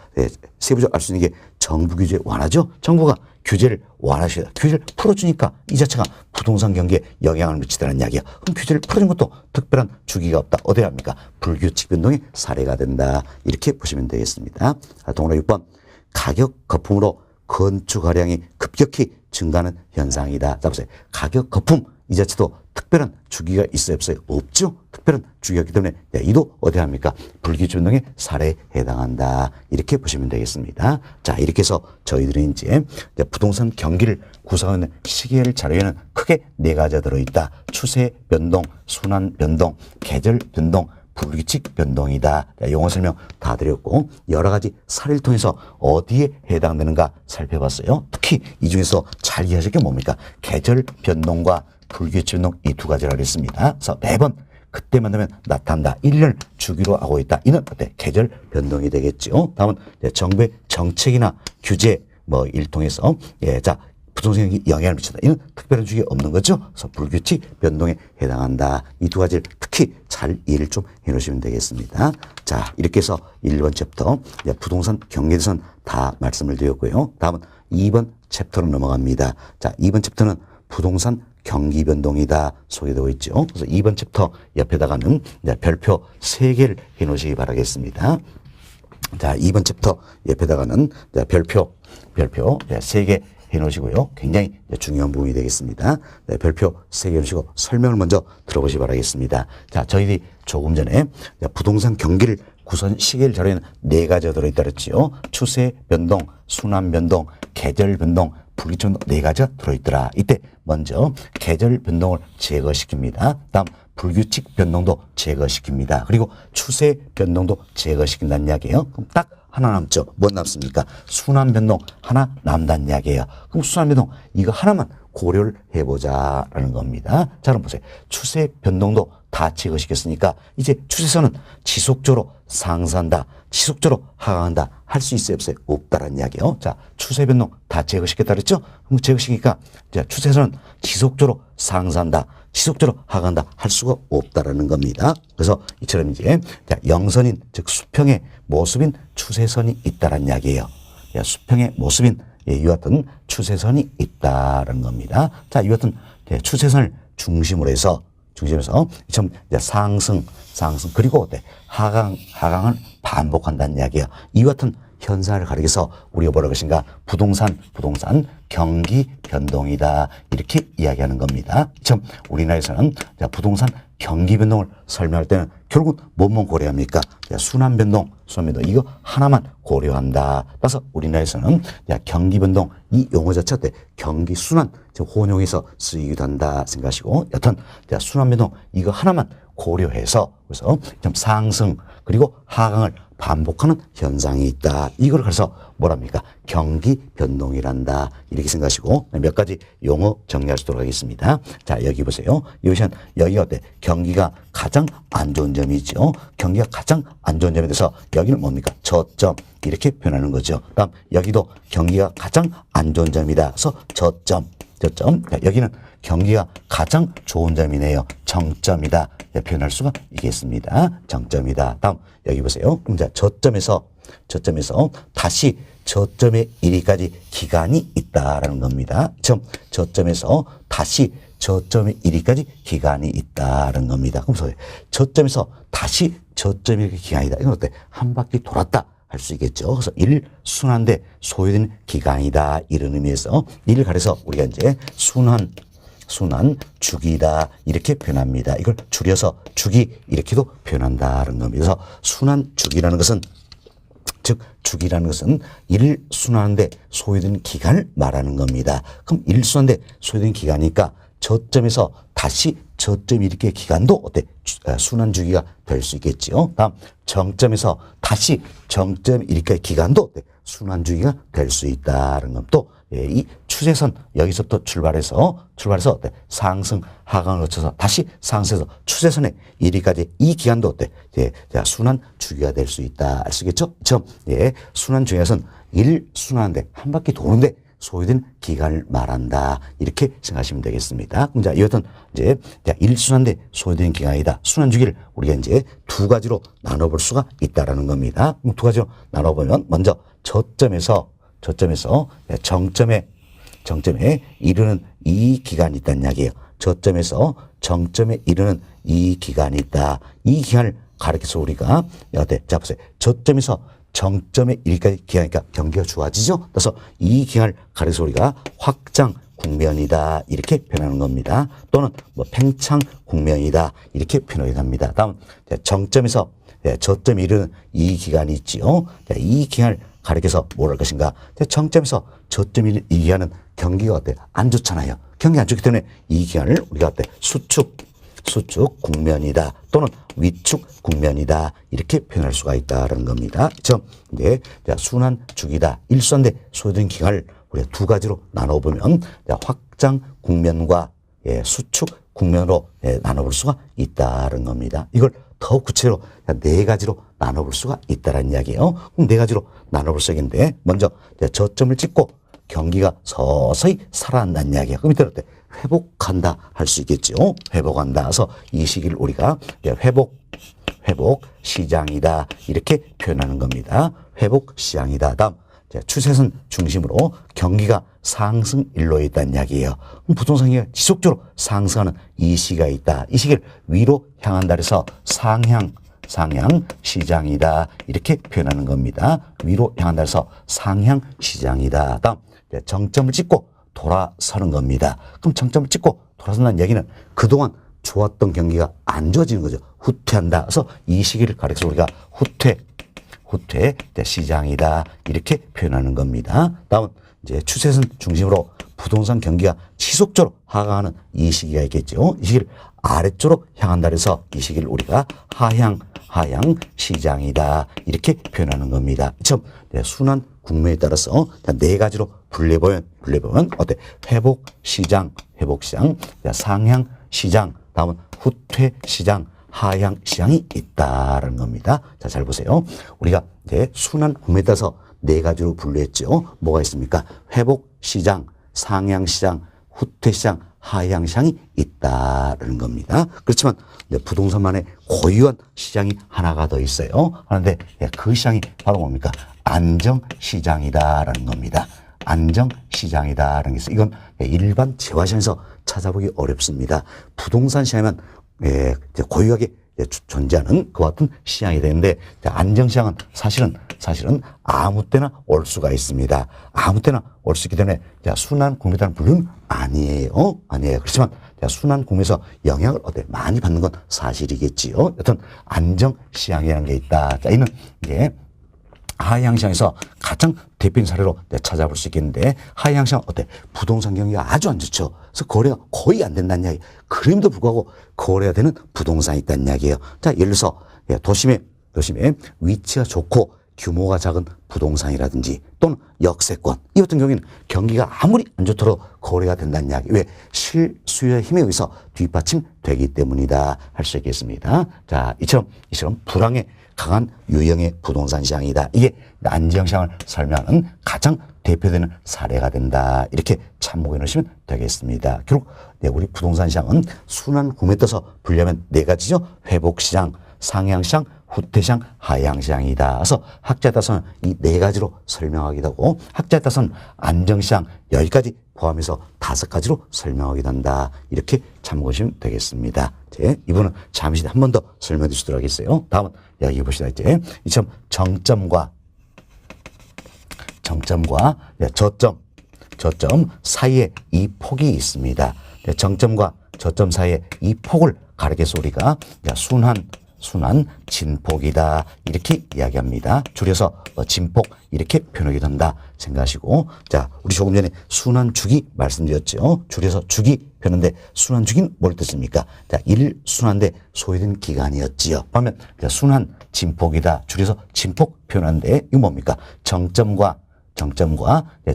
세부적으로 알 수 있는 게 정부 규제 완화죠. 정부가 규제를 완화시키다. 규제를 풀어주니까 이 자체가 부동산 경기에 영향을 미치다는 이야기야. 그럼 규제를 풀어준 것도 특별한 주기가 없다. 어디 합니까? 불규칙 변동의 사례가 된다. 이렇게 보시면 되겠습니다. 동그라미 6번 가격 거품으로 건축 화량이 급격히 증가하는 현상이다. 자, 보세요. 가격 거품 이 자체도 특별한 주기가 있어요, 없어요? 없죠. 특별한 주기가 있기 때문에 이도 어디 합니까? 불규칙 변동의 사례에 해당한다. 이렇게 보시면 되겠습니다. 자, 이렇게 해서 저희들이 이제 부동산 경기를 구성하는 시계열 자료에는 크게 네 가지가 들어있다. 추세 변동, 순환 변동, 계절 변동, 불규칙 변동이다. 용어 설명 다 드렸고 여러 가지 사례를 통해서 어디에 해당되는가 살펴봤어요. 특히 이 중에서 잘 이해하실 게 뭡니까? 계절 변동과 불규칙 변동 이 두 가지라고 했습니다. 그래서 매번 그때만 되면 나타난다. 1년 주기로 하고 있다. 이는 어때? 계절 변동이 되겠죠. 다음은 정부의 정책이나 규제 뭐 일 통해서 자 부동산 경기 영향을 미친다. 이는 특별한 주기가 없는 거죠. 그래서 불규칙 변동에 해당한다. 이 두 가지를 특히 잘 이해를 좀 해놓으시면 되겠습니다. 자, 이렇게 해서 1번 챕터 부동산 경기에 대해서는 다 말씀을 드렸고요. 다음은 2번 챕터로 넘어갑니다. 자, 2번 챕터는 부동산 경기 변동이다 소개되고 있죠. 그래서 2번 챕터 옆에다가는 별표 3개를 해놓으시기 바라겠습니다. 자, 2번 챕터 옆에다가는 별표 3개 해놓으시고요. 굉장히 중요한 부분이 되겠습니다. 별표 3개 해놓으시고 설명을 먼저 들어보시기 바라겠습니다. 자, 저희들이 조금 전에 부동산 경기를 구성 시계열 자료에는 네 가지가 들어있다 그랬지요. 추세 변동, 순환 변동, 계절 변동, 불규칙 변동 네 가지가 들어있더라. 이때 먼저 계절 변동을 제거시킵니다. 다음 불규칙 변동도 제거시킵니다. 그리고 추세 변동도 제거시킨다는 이야기예요. 그럼 딱 하나 남죠. 뭐 남습니까? 순환 변동 하나 남다는 이야기예요. 그럼 순환 변동 이거 하나만 고려를 해보자라는 겁니다. 자, 그럼 보세요. 추세 변동도 다 제거시켰으니까 이제 추세선은 지속적으로 상승한다, 지속적으로 하강한다 할 수 있어요, 없어요? 없다라는 이야기예요. 자, 추세 변동 다 제거시켰다 그랬죠? 그럼 제거시키니까 이제 추세선은 지속적으로 상승한다, 지속적으로 하강한다 할 수가 없다라는 겁니다. 그래서 이처럼 이제 영선인 즉 수평의 모습인 추세선이 있다라는 이야기예요. 수평의 모습인 이와 같은 추세선이 있다라는 겁니다. 자, 이와 같은 추세선을 중심으로 해서 좀 상승 그리고 어때? 하강을 반복한다는 이야기야. 이와 같은 현상을 가리켜서 우리가 뭐라고 것인가? 부동산 경기 변동이다. 이렇게 이야기하는 겁니다. 참 우리나라에서는 부동산 경기 변동을 설명할 때는 결국 뭐만 고려합니까? 순환 변동 이거 하나만 고려한다. 따라서 우리나라에서는 경기 변동 이 용어 자체가 경기 순환 혼용해서 쓰이기도 한다 생각하시고, 여튼 순환 변동 이거 하나만 고려해서 그래서 좀 상승 그리고 하강을 반복하는 현상이 있다. 이걸 그래서 뭐랍니까? 경기 변동이란다. 이렇게 생각하시고 몇 가지 용어 정리할 수 있도록 하겠습니다. 자, 여기 보세요. 여기가 어때? 경기가 가장 안 좋은 점이 있죠. 경기가 가장 안 좋은 점에 대해서 여기는 뭡니까? 저점 이렇게 표현하는 거죠. 다음 여기도 경기가 가장 안 좋은 점이다. 그래서 저점. 자, 여기는 경기가 가장 좋은 점이네요. 정점이다. 표현할 수가 있겠습니다. 정점이다. 다음 여기 보세요. 자, 저점에서 다시 저점에 이르기까지 기간이 있다라는 겁니다. 저점에서 다시 저점에 이르기까지 기간이 있다라는 겁니다. 그럼 저점에서 다시 저점에 이르기 기간이다. 이건 어때? 한 바퀴 돌았다. 할 수 있겠죠. 그래서 일순환대 소요되는 기간이다. 이런 의미에서 이를 가려서 우리가 이제 순환 주기다. 이렇게 표현합니다. 이걸 줄여서 주기 이렇게도 표현한다는 겁니다. 그래서 순환 주기라는 것은 즉 주기라는 것은 일순환대 소요되는 기간을 말하는 겁니다. 그럼 일순환대 소요되는 기간이니까 저점에서 다시 저점이 이렇게 기간도 어때? 순환 주기가 될 수 있겠지요. 다음 정점에서 다시 정점 이렇게 기간도 어때? 순환 주기가 될 수 있다는 건 또 이 추세선 여기서부터 출발해서 어때? 상승 하강을 거쳐서 다시 상승해서 추세선에 이르기까지 이 기간도 어때? 순환 주기가 될 수 있다. 아시겠죠? 순환 주기에서는 일순환인데 한 바퀴 도는데 소요된 기간을 말한다. 이렇게 생각하시면 되겠습니다. 자, 이것은 이제 일순환대 소요된 기간이다. 순환 주기를 우리가 이제 두 가지로 나눠볼 수가 있다라는 겁니다. 두 가지로 나눠보면 먼저 저점에서 정점에 이르는 이 기간이 있다는 이야기예요. 저점에서 정점에 이르는 이 기간이 있다. 이 기간을 가리켜서 우리가 자 보세요. 저점에서 정점에 이르기까지 기간이니까 경기가 좋아지죠. 그래서 이 기간을 가려서 우리가 확장 국면이다. 이렇게 표현하는 겁니다. 또는 팽창 국면이다. 이렇게 표현하기도 합니다. 다음 정점에서 저점에 이르는 이 기간이 있지요. 이 기간을 가리켜서 뭘 할 것인가? 정점에서 저점에 이르는 이 기간은 경기가 어때? 안 좋잖아요. 경기 안 좋기 때문에 이 기간을 우리가 어때? 수축 국면이다. 또는 위축 국면이다. 이렇게 표현할 수가 있다는 겁니다. 이제 순환 주기다. 일순환대 소요된 기간을 우리가 두 가지로 나눠보면 확장 국면과 수축 국면으로 나눠볼 수가 있다는 겁니다. 이걸 더 구체로 네 가지로 나눠볼 수가 있다는 이야기예요. 그럼 네 가지로 나눠볼 수 있는데 먼저 저점을 찍고 경기가 서서히 살아난다는 이야기야. 그럼 이때 어때? 회복한다 할 수 있겠죠. 회복한다. 그래서 이 시기를 우리가 회복 시장이다. 이렇게 표현하는 겁니다. 회복 시장이다. 다음 추세선 중심으로 경기가 상승 일로에 있다는 이야기예요. 그럼 부동산이 지속적으로 상승하는 이 시기가 있다. 이 시기를 위로 향한다 해서 상향 시장이다. 이렇게 표현하는 겁니다. 위로 향한다 해서 상향 시장이다. 다음 정점을 찍고 돌아서는 겁니다. 그럼 정점을 찍고 돌아선다는 얘기는 그동안 좋았던 경기가 안 좋아지는 거죠. 후퇴한다. 그래서 이 시기를 가리켜서 우리가 후퇴 시장이다. 이렇게 표현하는 겁니다. 다음 이제 추세선 중심으로 부동산 경기가 지속적으로 하강하는 이 시기가 있겠죠. 이 시기를 아래쪽으로 향한다 해서 이 시기를 우리가 하향 시장이다. 이렇게 표현하는 겁니다. 순환 국면에 따라서 네 가지로 분류해보면 어때? 회복 시장, 상향 시장, 다음은 후퇴 시장, 하향 시장이 있다라는 겁니다. 자, 잘 보세요. 우리가 이제 순환 국면에 따라서 네 가지로 분류했죠. 뭐가 있습니까? 회복 시장, 상향 시장, 후퇴 시장, 하향 시장이 있다라는 겁니다. 그렇지만 부동산만의 고유한 시장이 하나가 더 있어요. 그런데 그 시장이 바로 뭡니까? 안정시장이다라는 겁니다. 안정시장이다라는 게 있어요. 이건 일반 재화시장에서 찾아보기 어렵습니다. 부동산 시장에만 고유하게 존재하는 그와 같은 시향이 되는데, 안정시향은 사실은 아무 때나 올 수가 있습니다. 아무 때나 올 수 있기 때문에 순환 국면이라는 분류는 아니에요. 아니에요. 그렇지만 순환 국면에서 영향을 많이 받는 건 사실이겠지요. 여튼 안정시향이라는 게 있다. 자, 이는 이게 하향시장에서 가장 대표적인 사례로 찾아볼 수 있겠는데, 하향시장 부동산 경기가 아주 안 좋죠. 그래서 거래가 거의 안 된다는 이야기. 그럼에도 불구하고 거래가 되는 부동산이 있다는 이야기예요. 자, 예를 들어서 도심에 위치가 좋고 규모가 작은 부동산이라든지 또는 역세권, 이 같은 경우에는 경기가 아무리 안 좋더라도 거래가 된다는 이야기. 왜? 실수요의 힘에 의해서 뒷받침되기 때문이다 할 수 있겠습니다. 자, 이처럼 불황에 강한 유형의 부동산 시장이다. 이게 안정시장을 설명하는 가장 대표되는 사례가 된다. 이렇게 참고해 놓으시면 되겠습니다. 결국 우리 부동산 시장은 순환 구매에 떠서 분류하면 네 가지죠. 회복시장, 상향시장, 후퇴시장, 하향시장이다. 그래서 학자에 따라서는 이 네 가지로 설명하기도 하고, 학자에 따라서는 안정시장 여기까지 포함해서 5가지로 설명하기도 한다. 이렇게 참고하시면 되겠습니다. 이제 이분은 잠시 한 번 더 설명해 주시도록 하겠어요. 다음은 여기 보시다 이제 이처럼 정점과 저점 사이에 이 폭이 있습니다. 정점과 저점 사이에 이 폭을 가리켜서 우리가 순환 진폭이다 이렇게 이야기합니다. 줄여서 진폭 이렇게 표현하기도 한다 생각하시고, 자, 우리 조금 전에 순환주기 말씀드렸죠. 줄여서 주기 표현인데 순환주기는 뭘 뜻입니까? 자, 1순환대 소요된 기간이었지요. 반면 순환 진폭이다 줄여서 진폭 표현하는데 이거 뭡니까? 정점과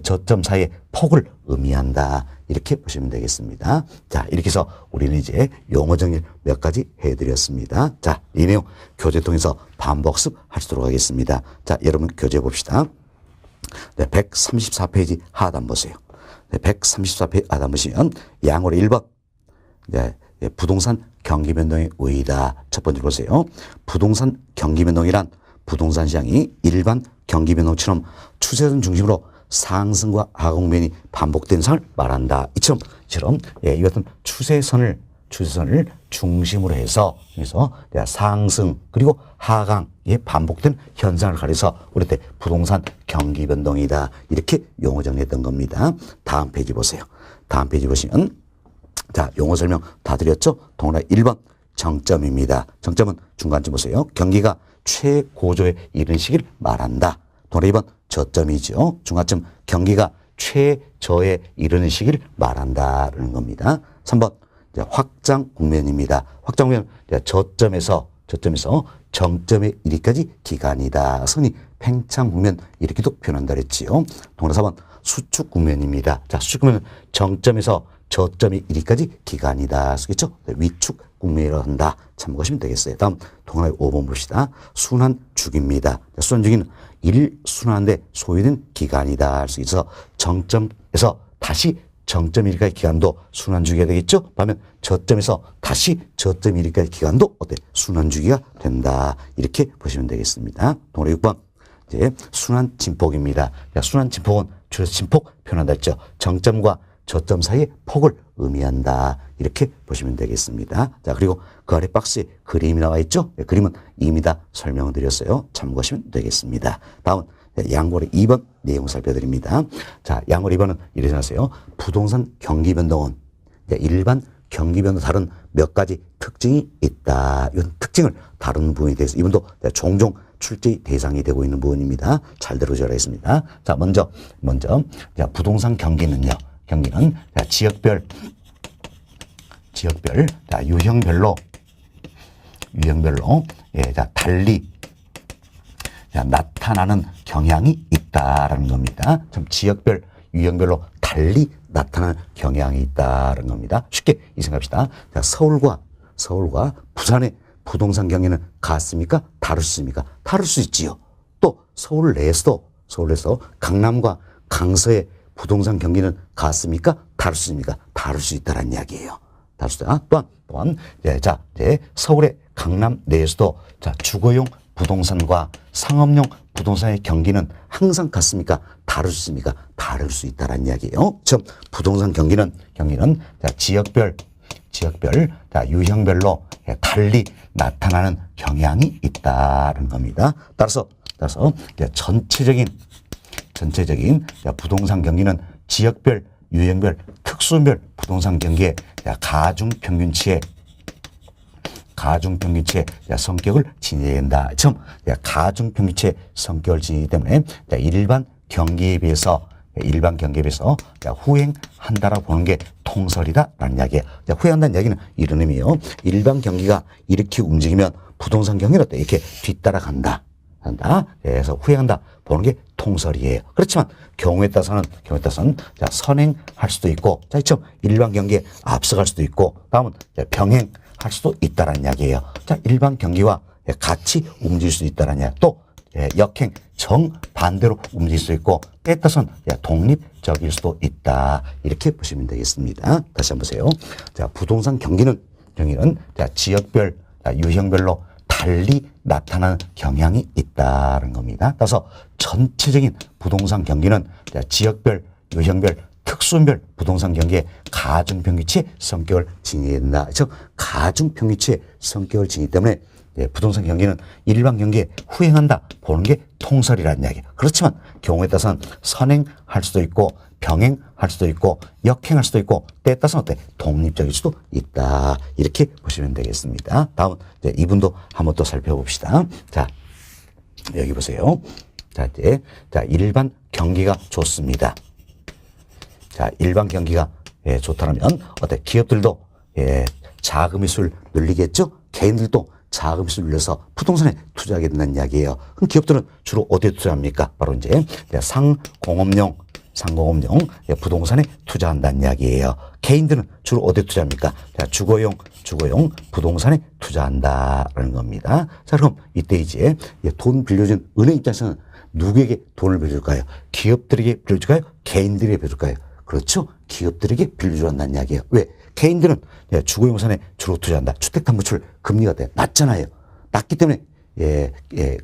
저점 사이의 폭을 의미한다. 이렇게 보시면 되겠습니다. 자, 이렇게 해서 우리는 이제 용어 정리 몇 가지 해드렸습니다. 자, 이 내용 교재 통해서 반복습 하시도록 하겠습니다. 자, 여러분 교재 봅시다. 134페이지 하단 보세요. 134페이지 하단 보시면 양으로 1번. 부동산 경기 변동의 의의다. 첫 번째 보세요. 부동산 경기 변동이란 부동산 시장이 일반 경기 변동처럼 추세선 중심으로 상승과 하강면이 반복된 상을 말한다. 이처럼 이 같은 추세선을 중심으로 해서 상승 그리고 하강에 반복된 현상을 가려서 우리 때 부동산 경기 변동이다. 이렇게 용어 정리했던 겁니다. 다음 페이지 보세요. 다음 페이지 보시면 자, 용어 설명 다 드렸죠? 동그라미 1번 정점입니다. 정점은 중간쯤 보세요. 경기가 최고조에 이르는 시기를 말한다. 동그라미 2번 저점이죠. 중간쯤 경기가 최저에 이르는 시기를 말한다는 겁니다. 3번 확장 국면입니다. 확장 국면 저점에서 정점에 이르기까지 기간이다. 흔히 팽창 국면 이렇게도 표현한다 그랬지요. 동그라미 4번 수축 국면입니다. 자, 수축 국면은 정점에서 저점에 이르기까지 기간이다. 쓰겠죠? 위축 국면이라고 한다. 참고하시면 되겠어요. 다음 동그라미 5번 봅시다. 순환 주기입니다. 순환 주기는 1순환대 소요된 기간이다. 할 수 있어서 정점에서 다시 정점 이르기까지 기간도 순환 주기가 되겠죠? 반면 저점에서 다시 저점 이르기까지 기간도 순환 주기가 된다. 이렇게 보시면 되겠습니다. 동그라미 6번 이제 순환 진폭입니다. 순환 진폭은 줄여서 진폭 표현한다 했죠. 정점과 저점 사이의 폭을 의미한다. 이렇게 보시면 되겠습니다. 자, 그리고 그 아래 박스에 그림이 나와 있죠? 그림은 이미 다 설명을 드렸어요. 참고하시면 되겠습니다. 다음은 양골의 2번 내용 살펴드립니다. 자, 양골 2번은 이렇게 하세요. 부동산 경기 변동은 일반 경기 변동 다른 몇 가지 특징이 있다. 이런 특징을 다루는 부분에 대해서 이분도 종종 출제 대상이 되고 있는 부분입니다. 잘 들어주셔야 겠습니다. 자, 먼저 부동산 경기는 지역별 유형별로 달리 나타나는 경향이 있다라는 겁니다. 좀 지역별 유형별로 달리 나타나는 경향이 있다라는 겁니다. 쉽게 이 생각합시다. 서울과 부산의 부동산 경기는 같습니까? 다를 수 있습니까? 다를 수 있지요. 또 서울 내에서 강남과 강서의 부동산 경기는 같습니까? 다를 수 있습니까? 다를 수 있다는 이야기예요. 다를 수 있다. 또한 서울의 강남 내에서도 주거용 부동산과 상업용 부동산의 경기는 항상 같습니까? 다를 수 있습니까? 다를 수 있다는 이야기예요. 부동산 경기는 지역별 지역별, 자, 유형별로 달리 나타나는 경향이 있다는 겁니다. 따라서 전체적인 부동산 경기는 지역별, 유형별, 특수별 부동산 경기의 가중평균치의 성격을 지니게 된다. 처음 가중평균치의 성격을 지니기 때문에 일반 경기에 비해서 후행한다라고 보는 게 통설이다라는 이야기예요. 후행한다는 이야기는 이런 의미예요. 일반 경기가 이렇게 움직이면 부동산 경기는 어때? 이렇게 뒤따라간다. 그래서 후행한다 보는 게 통설이에요. 그렇지만 경우에 따라서는 선행할 수도 있고, 자, 이처럼 일반 경기에 앞서갈 수도 있고, 다음은 병행할 수도 있다라는 이야기예요. 자, 일반 경기와 같이 움직일 수 있다라는 이야기. 또 역행 정반대로 움직일 수 있고, 때에 따라서는 독립적일 수도 있다. 이렇게 보시면 되겠습니다. 다시 한번 보세요. 자, 부동산 경기는 지역별, 유형별로 달리 나타나는 경향이 있다는 겁니다. 따라서 전체적인 부동산 경기는 지역별, 유형별, 특수별 부동산 경기의 가중평균치의 성격을 지니게 된다. 즉 가중평균치의 성격을 지니기 때문에 부동산 경기는 일반 경기에 후행한다 보는 게 통설이라는 이야기예요. 그렇지만 경우에 따라서는 선행할 수도 있고, 병행할 수도 있고, 역행할 수도 있고, 때에 따라서는 독립적일 수도 있다. 이렇게 보시면 되겠습니다. 다음 이분도 한번 또 살펴봅시다. 자, 여기 보세요. 자, 일반 경기가 좋습니다. 자, 일반 경기가 좋다면 기업들도 자금의 수를 늘리겠죠. 개인들도 자금의 수를 늘려서 부동산에 투자하게 된다는 이야기예요. 그럼 기업들은 주로 어디에 투자합니까? 바로 이제 상공업용 부동산에 투자한다는 이야기예요. 개인들은 주로 어디에 투자합니까? 주거용 부동산에 투자한다라는 겁니다. 자, 그럼 이때 이제 돈 빌려준 은행 입장에서는 누구에게 돈을 빌려줄까요? 기업들에게 빌려줄까요? 개인들에게 빌려줄까요? 그렇죠. 기업들에게 빌려준다는 이야기예요. 왜? 개인들은 주거용산에 주로 투자한다. 주택담보대출 금리가 낮잖아요. 낮기 때문에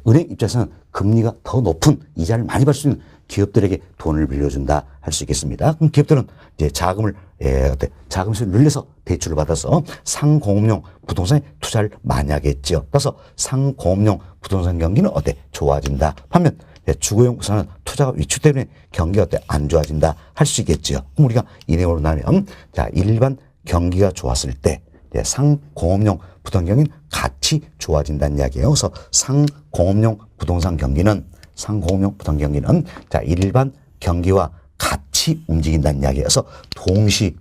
은행 입장에서는 금리가 더 높은 이자를 많이 받을 수 있는 기업들에게 돈을 빌려준다 할 수 있겠습니다. 그럼 기업들은 이제 자금을 자금수를 늘려서 대출을 받아서 상공업용 부동산에 투자를 많이 하겠죠. 따라서 상공업용 부동산 경기는 좋아진다. 반면 주거용 부산은 투자가 위축되면 경기가 안 좋아진다 할 수 있겠죠. 그럼 우리가 이 내용으로 나면 일반 경기가 좋았을 때 상공업용 부동산 경기는 같이 좋아진다는 이야기예요. 그래서 상공업용 부동산 경기는 일반 경기와 같이 움직인다는 이야기예요. 그래서 동시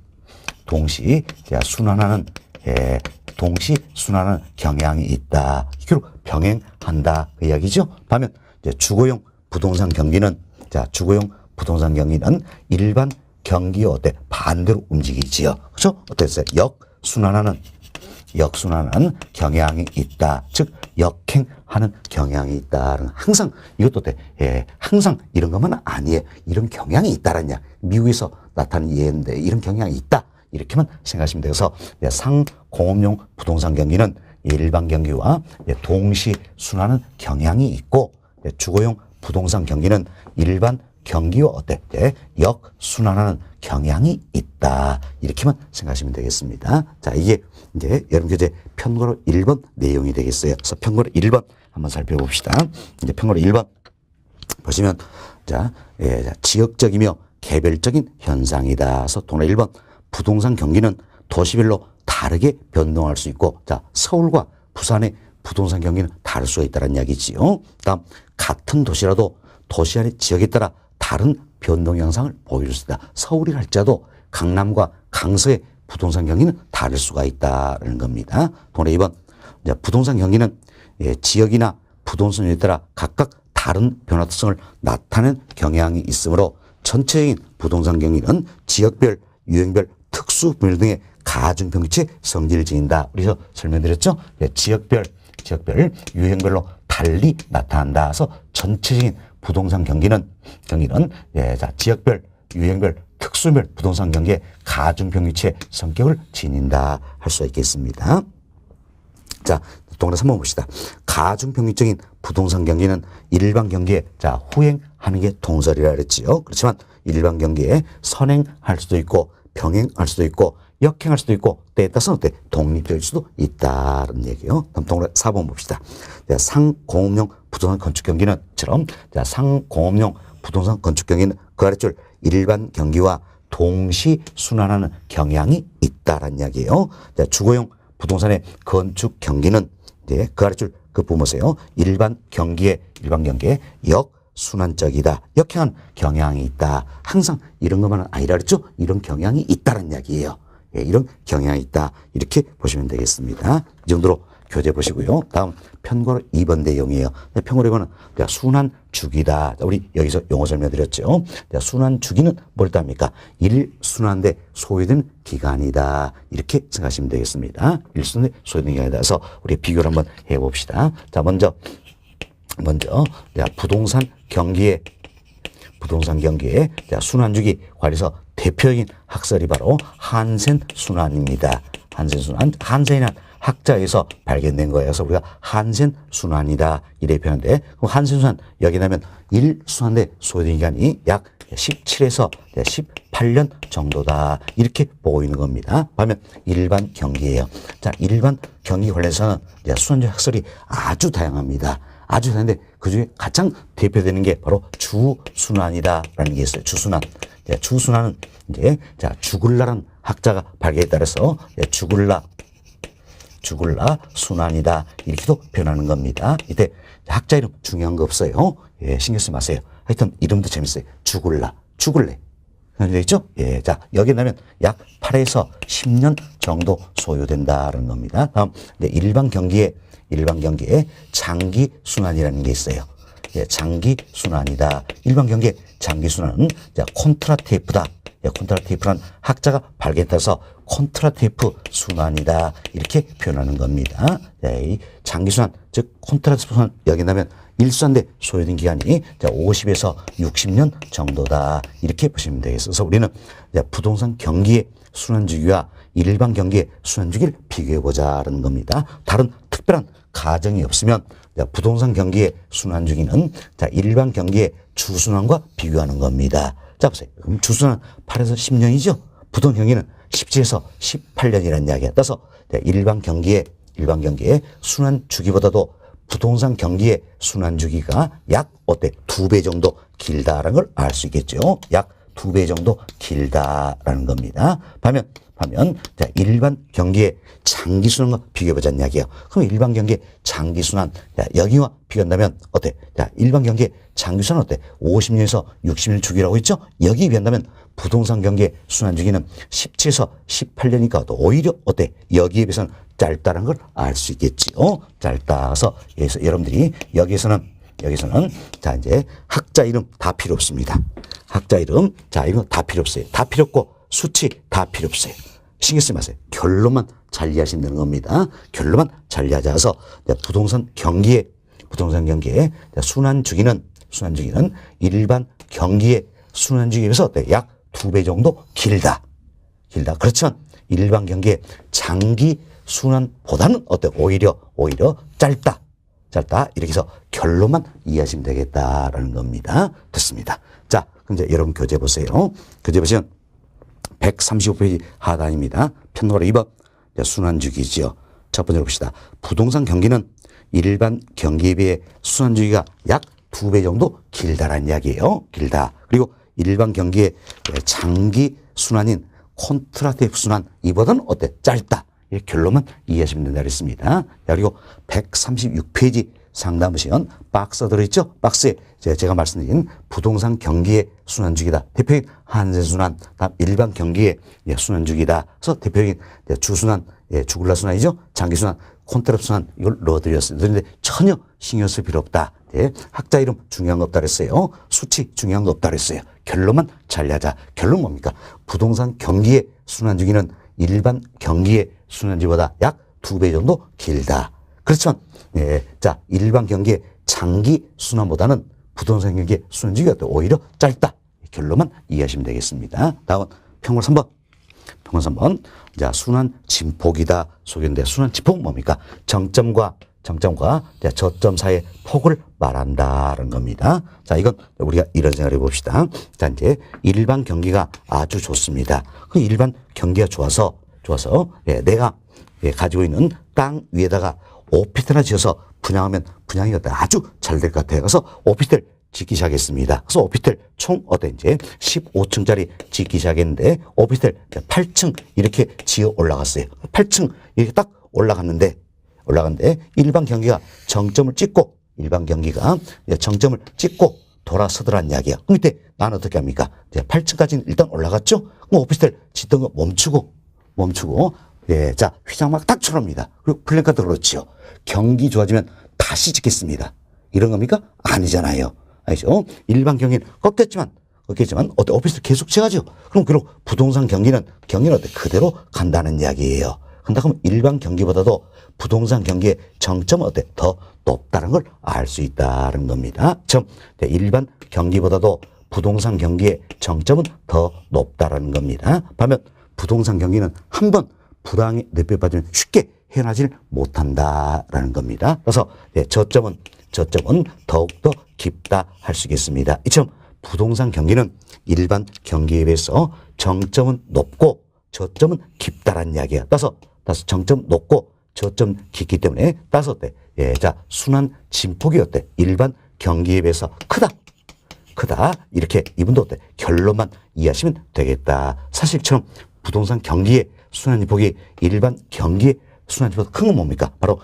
순환하는 경향이 있다. 이걸 병행한다 그 이야기죠. 반면 주거용 부동산 경기는 일반 경기와 반대로 움직이지요. 그렇죠? 어땠어요? 역순환하는 경향이 있다. 즉 역행하는 경향이 있다. 항상 이것도 항상 이런 것만 아니에요. 이런 경향이 있다라는 이야기. 미국에서 나타나는 예인데 이런 경향이 있다. 이렇게만 생각하시면 돼서 상공업용 부동산 경기는 일반 경기와 동시 순환하는 경향이 있고, 주거용 부동산 경기는 일반 경기와 역순환하는 경향이 있다. 이렇게만 생각하시면 되겠습니다. 자, 이게 이제 여러분 교재 편거로 1번 내용이 되겠어요. 그래서 편거로 1번 한번 살펴봅시다. 이제 편거로 1번 보시면 지역적이며 개별적인 현상이다. 그래서 돈의 1번 부동산 경기는 도시별로 다르게 변동할 수 있고, 자, 서울과 부산의 부동산 경기는 다를 수가 있다는 이야기지요. 다음 같은 도시라도 도시 안의 지역에 따라 다른 변동 현상을 보일 수 있다. 서울이 할지라도 강남과 강서의 부동산 경기는 다를 수가 있다는 겁니다. 돈의 2번 부동산 경기는 지역이나 부동산에 따라 각각 다른 변화 특성을 나타내는 경향이 있으므로 전체적인 부동산 경기는 지역별, 유형별, 특수분류 등의 가중평균치의 성질을 지닌다. 우리가 설명드렸죠? 지역별, 유형별로 달리 나타난다. 그래서 전체적인 부동산 경기는 지역별, 유형별, 특수별 부동산 경기의 가중평균치의 성격을 지닌다 할 수 있겠습니다. 자, 동그라 3번 봅시다. 가중평균적인 부동산 경기는 일반 경기에 후행하는 게 통설이라 그랬지요. 그렇지만 일반 경기에 선행할 수도 있고 병행할 수도 있고 역행할 수도 있고 때에 따라서는 어때? 독립적일 수도 있다는 얘기예요. 다음 동그라 4번 봅시다. 자, 상공업용 부동산 건축 경기는처럼 자, 상공업용 부동산 건축 경기는 그 아래줄 일반 경기와 동시 순환하는 경향이 있다라는 이야기예요. 자, 주거용 부동산의 건축 경기는 이제 그 아래줄 그 보세요. 일반 경기의 역순환적이다. 역행한 경향이 있다. 항상 이런 것만은 아니라 그랬죠? 이런 경향이 있다는 이야기예요. 예, 이런 경향이 있다. 이렇게 보시면 되겠습니다. 이 정도로 교재 보시고요. 다음 편고로 2번 내용이에요. 편고로 2번은 순환 주기다. 우리 여기서 용어 설명드렸죠. 순환 주기는 뭘 답니까? 1순환대 소요된 기간이다. 이렇게 생각하시면 되겠습니다. 1순환대 소요된 기간이다. 그래서 우리 비교를 한번 해봅시다. 자, 먼저 부동산 경기의 순환주기 관리에서 대표적인 학설이 바로 한센 순환입니다. 한센 순환, 한센이란 학자에서 발견된 거예요. 그래서 우리가 한센 순환이다 이렇게 표현하는데, 그럼 한센 순환 여기 나면 1순환대 소요된 기간이 약 17에서 18년 정도다 이렇게 보고 있는 겁니다. 반면 일반 경기예요. 자, 일반 경기 관련해서는 순환주 학설이 아주 다양합니다. 아주 다양한데 그중에 가장 대표되는 게 바로 주순환이다라는 게 있어요. 주순환. 주순환은 이제 주글라라는 학자가 발견에 따라서 주글라 순환이다 이렇게도 표현하는 겁니다. 이때 학자 이름 중요한 거 없어요. 예, 신경 쓰지 마세요. 하여튼 이름도 재밌어요. 주글레. 되어 있죠? 예, 자, 여기 나면 약 8에서 10년 정도 소요된다는 겁니다. 다음, 일반 경기에 장기 순환이라는 게 있어요. 예, 장기 순환이다. 일반 경기의 장기 순환은 콘트라테이프다. 예, 콘트라테이프란 학자가 발견에 따라서 콘트라테이프 순환이다. 이렇게 표현하는 겁니다. 예, 이 장기 순환, 즉 콘트라테이프 순환 여기 나면 1순환대 소요된 기간이 50에서 60년 정도다. 이렇게 보시면 되겠어요. 그래서 우리는 부동산 경기의 순환주기와 일반 경기의 순환주기를 비교해보자는 겁니다. 다른 특별한 가정이 없으면 부동산 경기의 순환주기는 일반 경기의 주순환과 비교하는 겁니다. 자, 보세요. 그럼 주순환 8에서 10년이죠. 부동산 경기는 17에서 18년이라는 이야기에 따라서 일반 경기의 순환주기보다도 부동산 경기의 순환주기가 약 2배 정도 길다라는 걸 알 수 있겠죠. 약 2배 정도 길다라는 겁니다. 반면 일반 경기의 장기 순환과 비교해보자는 이야기예요. 그럼 일반 경기의 장기 순환, 여기와 비교한다면 어때? 일반 경기의 장기 순환은 어때? 50년에서 60년 주기라고 했죠? 여기에 비한다면 부동산 경기의 순환 주기는 17에서 18년이니까 오히려 어때? 여기에 비해서는 짧다는 걸 알 수 있겠지요. 짧다서 여러분들이 여기에서는 이제 학자 이름 다 필요 없습니다. 학자 이름 이거 다 필요 없어요. 다 필요 없고 수치 다 필요 없어요. 신경 쓰지 마세요. 결론만 잘 이해하시면 되는 겁니다. 결론만 잘 이해하자서 부동산 경기의 순환 주기는 일반 경기의 순환 주기에 비해서 약 2배 정도 길다. 그렇지만 일반 경기의 장기 순환보다는 오히려 짧다. 이렇게 해서 결론만 이해하시면 되겠다라는 겁니다. 됐습니다. 자, 그럼 이제 여러분 교재 보세요. 교재 보시면 135페이지 하단입니다. 편노로 2번 순환주기지요. 첫 번째로 봅시다. 부동산 경기는 일반 경기에 비해 순환주기가 약 2배 정도 길다라는 이야기예요. 길다. 그리고 일반 경기의 장기 순환인 콘트라테이프 순환 이보다는 짧다. 이 결론만 이해하시면 된다 그랬습니다. 그리고 136페이지 상단 보시면 박스 들어있죠? 박스에 제가 말씀드린 부동산 경기의 순환주기다. 대표적인 한센순환, 일반 경기의 순환주기다. 그래서 대표적인 주순환, 주글라 순환이죠? 장기순환, 콘트라테이프 순환 이걸 넣어드렸어요. 그런데 전혀 신경 쓸 필요 없다. 학자 이름 중요한 거 없다 그랬어요. 수치 중요한 거 없다 그랬어요. 결론만 잘 하자. 결론 뭡니까? 부동산 경기의 순환주기는 일반 경기의 순환주기보다 약 2배 정도 길다. 그렇지만 일반 경기의 장기 순환보다는 부동산 경기의 순환주기가 오히려 짧다. 결론만 이해하시면 되겠습니다. 다음 평균 3번. 자, 순환 진폭이다. 소개인데 순환 진폭은 뭡니까? 정점과 저점 사이의 폭을 말한다는 겁니다. 자, 이건 우리가 이런 생각을 해봅시다. 자, 이제 일반 경기가 아주 좋습니다. 그 일반 경기가 좋아서 좋아서 내가 가지고 있는 땅 위에다가 오피스텔 하나 지어서 분양하면 분양이 아주 잘 될 것 같아요. 그래서 오피스텔 짓기 시작했습니다. 그래서 오피스텔 총 이제 15층짜리 짓기 시작했는데 오피스텔 8층 이렇게 지어 올라갔어요. 8층 이렇게 딱 올라갔는데 일반 경기가 정점을 찍고 돌아서더란 이야기야. 그럼 이때 나는 어떻게 합니까? 8층까지는 일단 올라갔죠? 그럼 오피스텔 짓던 거 멈추고 자, 휘장막 딱 쳐놓습니다. 그리고 플랜카드 그렇지요. 경기 좋아지면 다시 짓겠습니다. 이런 겁니까? 아니잖아요. 아니죠? 일반 경기는 꺾였지만 오피스텔 계속 지어가죠. 그럼 부동산 경기는 그대로 간다는 이야기예요. 그럼 일반 경기보다도 부동산 경기의 정점은 더 높다는 걸 알 수 있다는 겁니다. 일반 경기보다도 부동산 경기의 정점은 더 높다라는 겁니다. 반면 부동산 경기는 한번 불황에 늪에 빠지면 쉽게 헤어나질 못한다라는 겁니다. 그래서 저점은 더욱더 깊다 할 수 있겠습니다. 이처럼 부동산 경기는 일반 경기에 비해서 정점은 높고 저점은 깊다라는 이야기야. 따라서 정점 높고 저점 깊기 때문에 따라서 자, 순환 진폭이 일반 경기에 비해서 크다. 이렇게 이분도 결론만 이해하시면 되겠다. 사실처럼 부동산 경기의 순환 진폭이 일반 경기의 순환 진폭보다 큰 건 뭡니까? 바로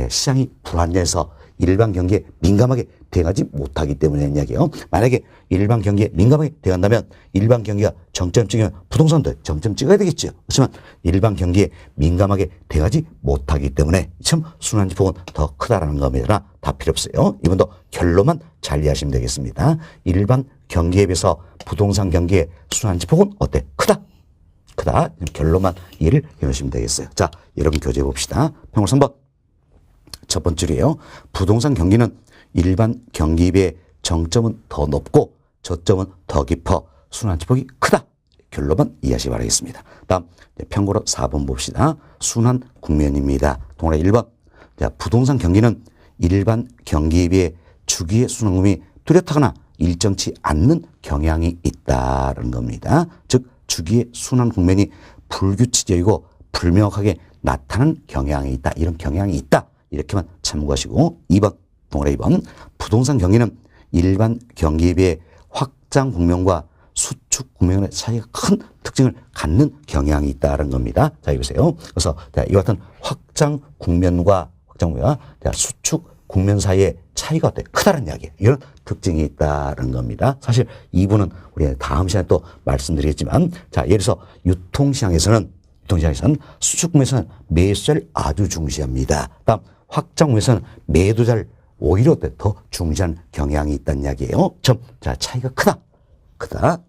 시장이 불안해서 일반 경기에 민감하게 대응하지 못하기 때문에 이야기예요. 만약에 일반 경기에 민감하게 대응한다면 일반 경기가 정점 찍으면 부동산도 정점 찍어야 되겠죠. 그렇지만 일반 경기에 민감하게 대응하지 못하기 때문에 참 순환지폭은 더 크다라는 겁니다. 다 필요 없어요. 이분도 결론만 잘 이해하시면 되겠습니다. 일반 경기에 비해서 부동산 경기의 순환지폭은 크다. 결론만 이해를 해놓으시면 되겠어요. 자, 여러분 교재 봅시다. 평월 3번. 첫 번째 줄이에요. 부동산 경기는 일반 경기에 비해 정점은 더 높고 저점은 더 깊어 순환지폭이 크다. 결론만 이해하시기 바라겠습니다. 다음 평고로 4번 봅시다. 순환 국면입니다. 동그라미 1번. 자, 부동산 경기는 일반 경기에 비해 주기의 순환금이 뚜렷하거나 일정치 않는 경향이 있다는 겁니다. 즉 주기의 순환 국면이 불규칙적이고 불명확하게 나타나는 경향이 있다. 이런 경향이 있다. 이렇게만 참고하시고 2번 동그라미 2번 부동산 경기는 일반 경기에 비해 확장 국면과 수축 국면의 차이가 큰 특징을 갖는 경향이 있다는 겁니다. 자, 보세요. 그래서 이와 같은 확장 국면과 수축 국면 사이의 차이가 크다는 이야기예요. 이런 특징이 있다는 겁니다. 사실 이 부분은 우리 다음 시간에 또 말씀드리겠지만, 자, 예를 들어서 유통시장에서는 수축 국면에서는 매수자를 아주 중시합니다. 다음 확장 국면에서는 매도자를 오히려 더 중시하는 경향이 있다는 이야기예요. 자, 차이가 크다.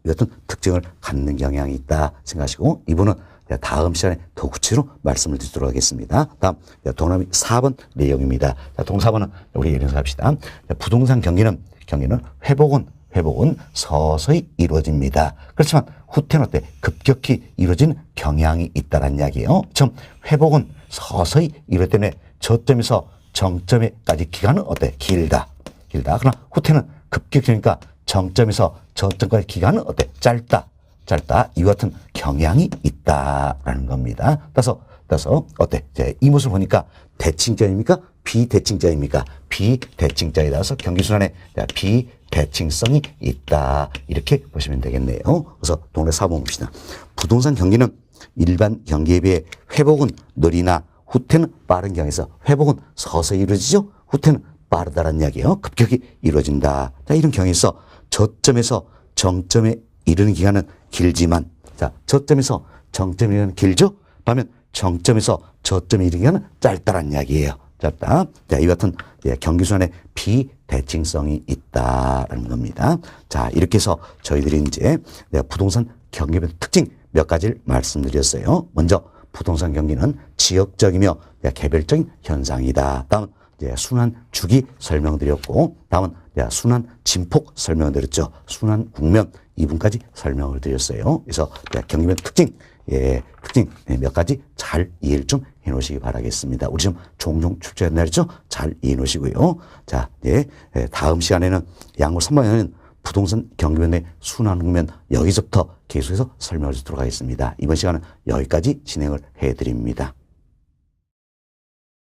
이 같은 특징을 갖는 경향이 있다 생각하시고, 이분은 다음 시간에 더 구체적으로 말씀을 드리도록 하겠습니다. 다음 동그라미 4번 내용입니다. 자, 동그라미 4번은 우리 이런 합시다. 부동산 경기는 회복은 서서히 이루어집니다. 그렇지만 후퇴는 급격히 이루어지는 경향이 있다는 이야기예요. 회복은 서서히 이루어지기 때문에 저점에서 정점에까지 기간은 길다. 그러나 후퇴는 급격히니까 정점에서 저점까지 기간은 짧다. 이와 같은 경향이 있다라는 겁니다. 따라서 이 모습을 보니까 대칭자입니까? 비대칭자입니까? 비대칭자이라서 경기순환에 비대칭성이 있다. 이렇게 보시면 되겠네요. 그래서 동네 4번 봅시다. 부동산 경기는 일반 경기에 비해 회복은 느리나 후퇴는 빠른 경향에서 회복은 서서히 이루어지죠. 후퇴는 빠르다라는 이야기예요. 급격히 이루어진다. 자, 이런 경향에서 저점에서 정점에 이르는 기간은 길지만, 자, 저점에서 정점에 이르는 길죠? 반면 정점에서 저점에 이르는 기간은 짧다라는 이야기예요. 짧다. 자, 이 같은 경기순환에 비대칭성이 있다라는 겁니다. 자, 이렇게 해서 저희들이 이제 부동산 경기의 특징 몇 가지를 말씀드렸어요. 먼저 부동산 경기는 지역적이며 개별적인 현상이다. 다음 순환 주기 설명드렸고, 다음은 순환 진폭 설명드렸죠. 순환 국면 이분까지 설명을 드렸어요. 그래서 경기면 특징 몇 가지 잘 이해를 좀 해놓으시기 바라겠습니다. 우리 지금 종종 출제한다 그랬죠? 잘 이해해 놓으시고요. 자, 다음 시간에는 양물 3번에는 부동산 경기변동의 순환 국면 여기서부터 계속해서 설명을 드리도록 하겠습니다. 이번 시간은 여기까지 진행을 해드립니다.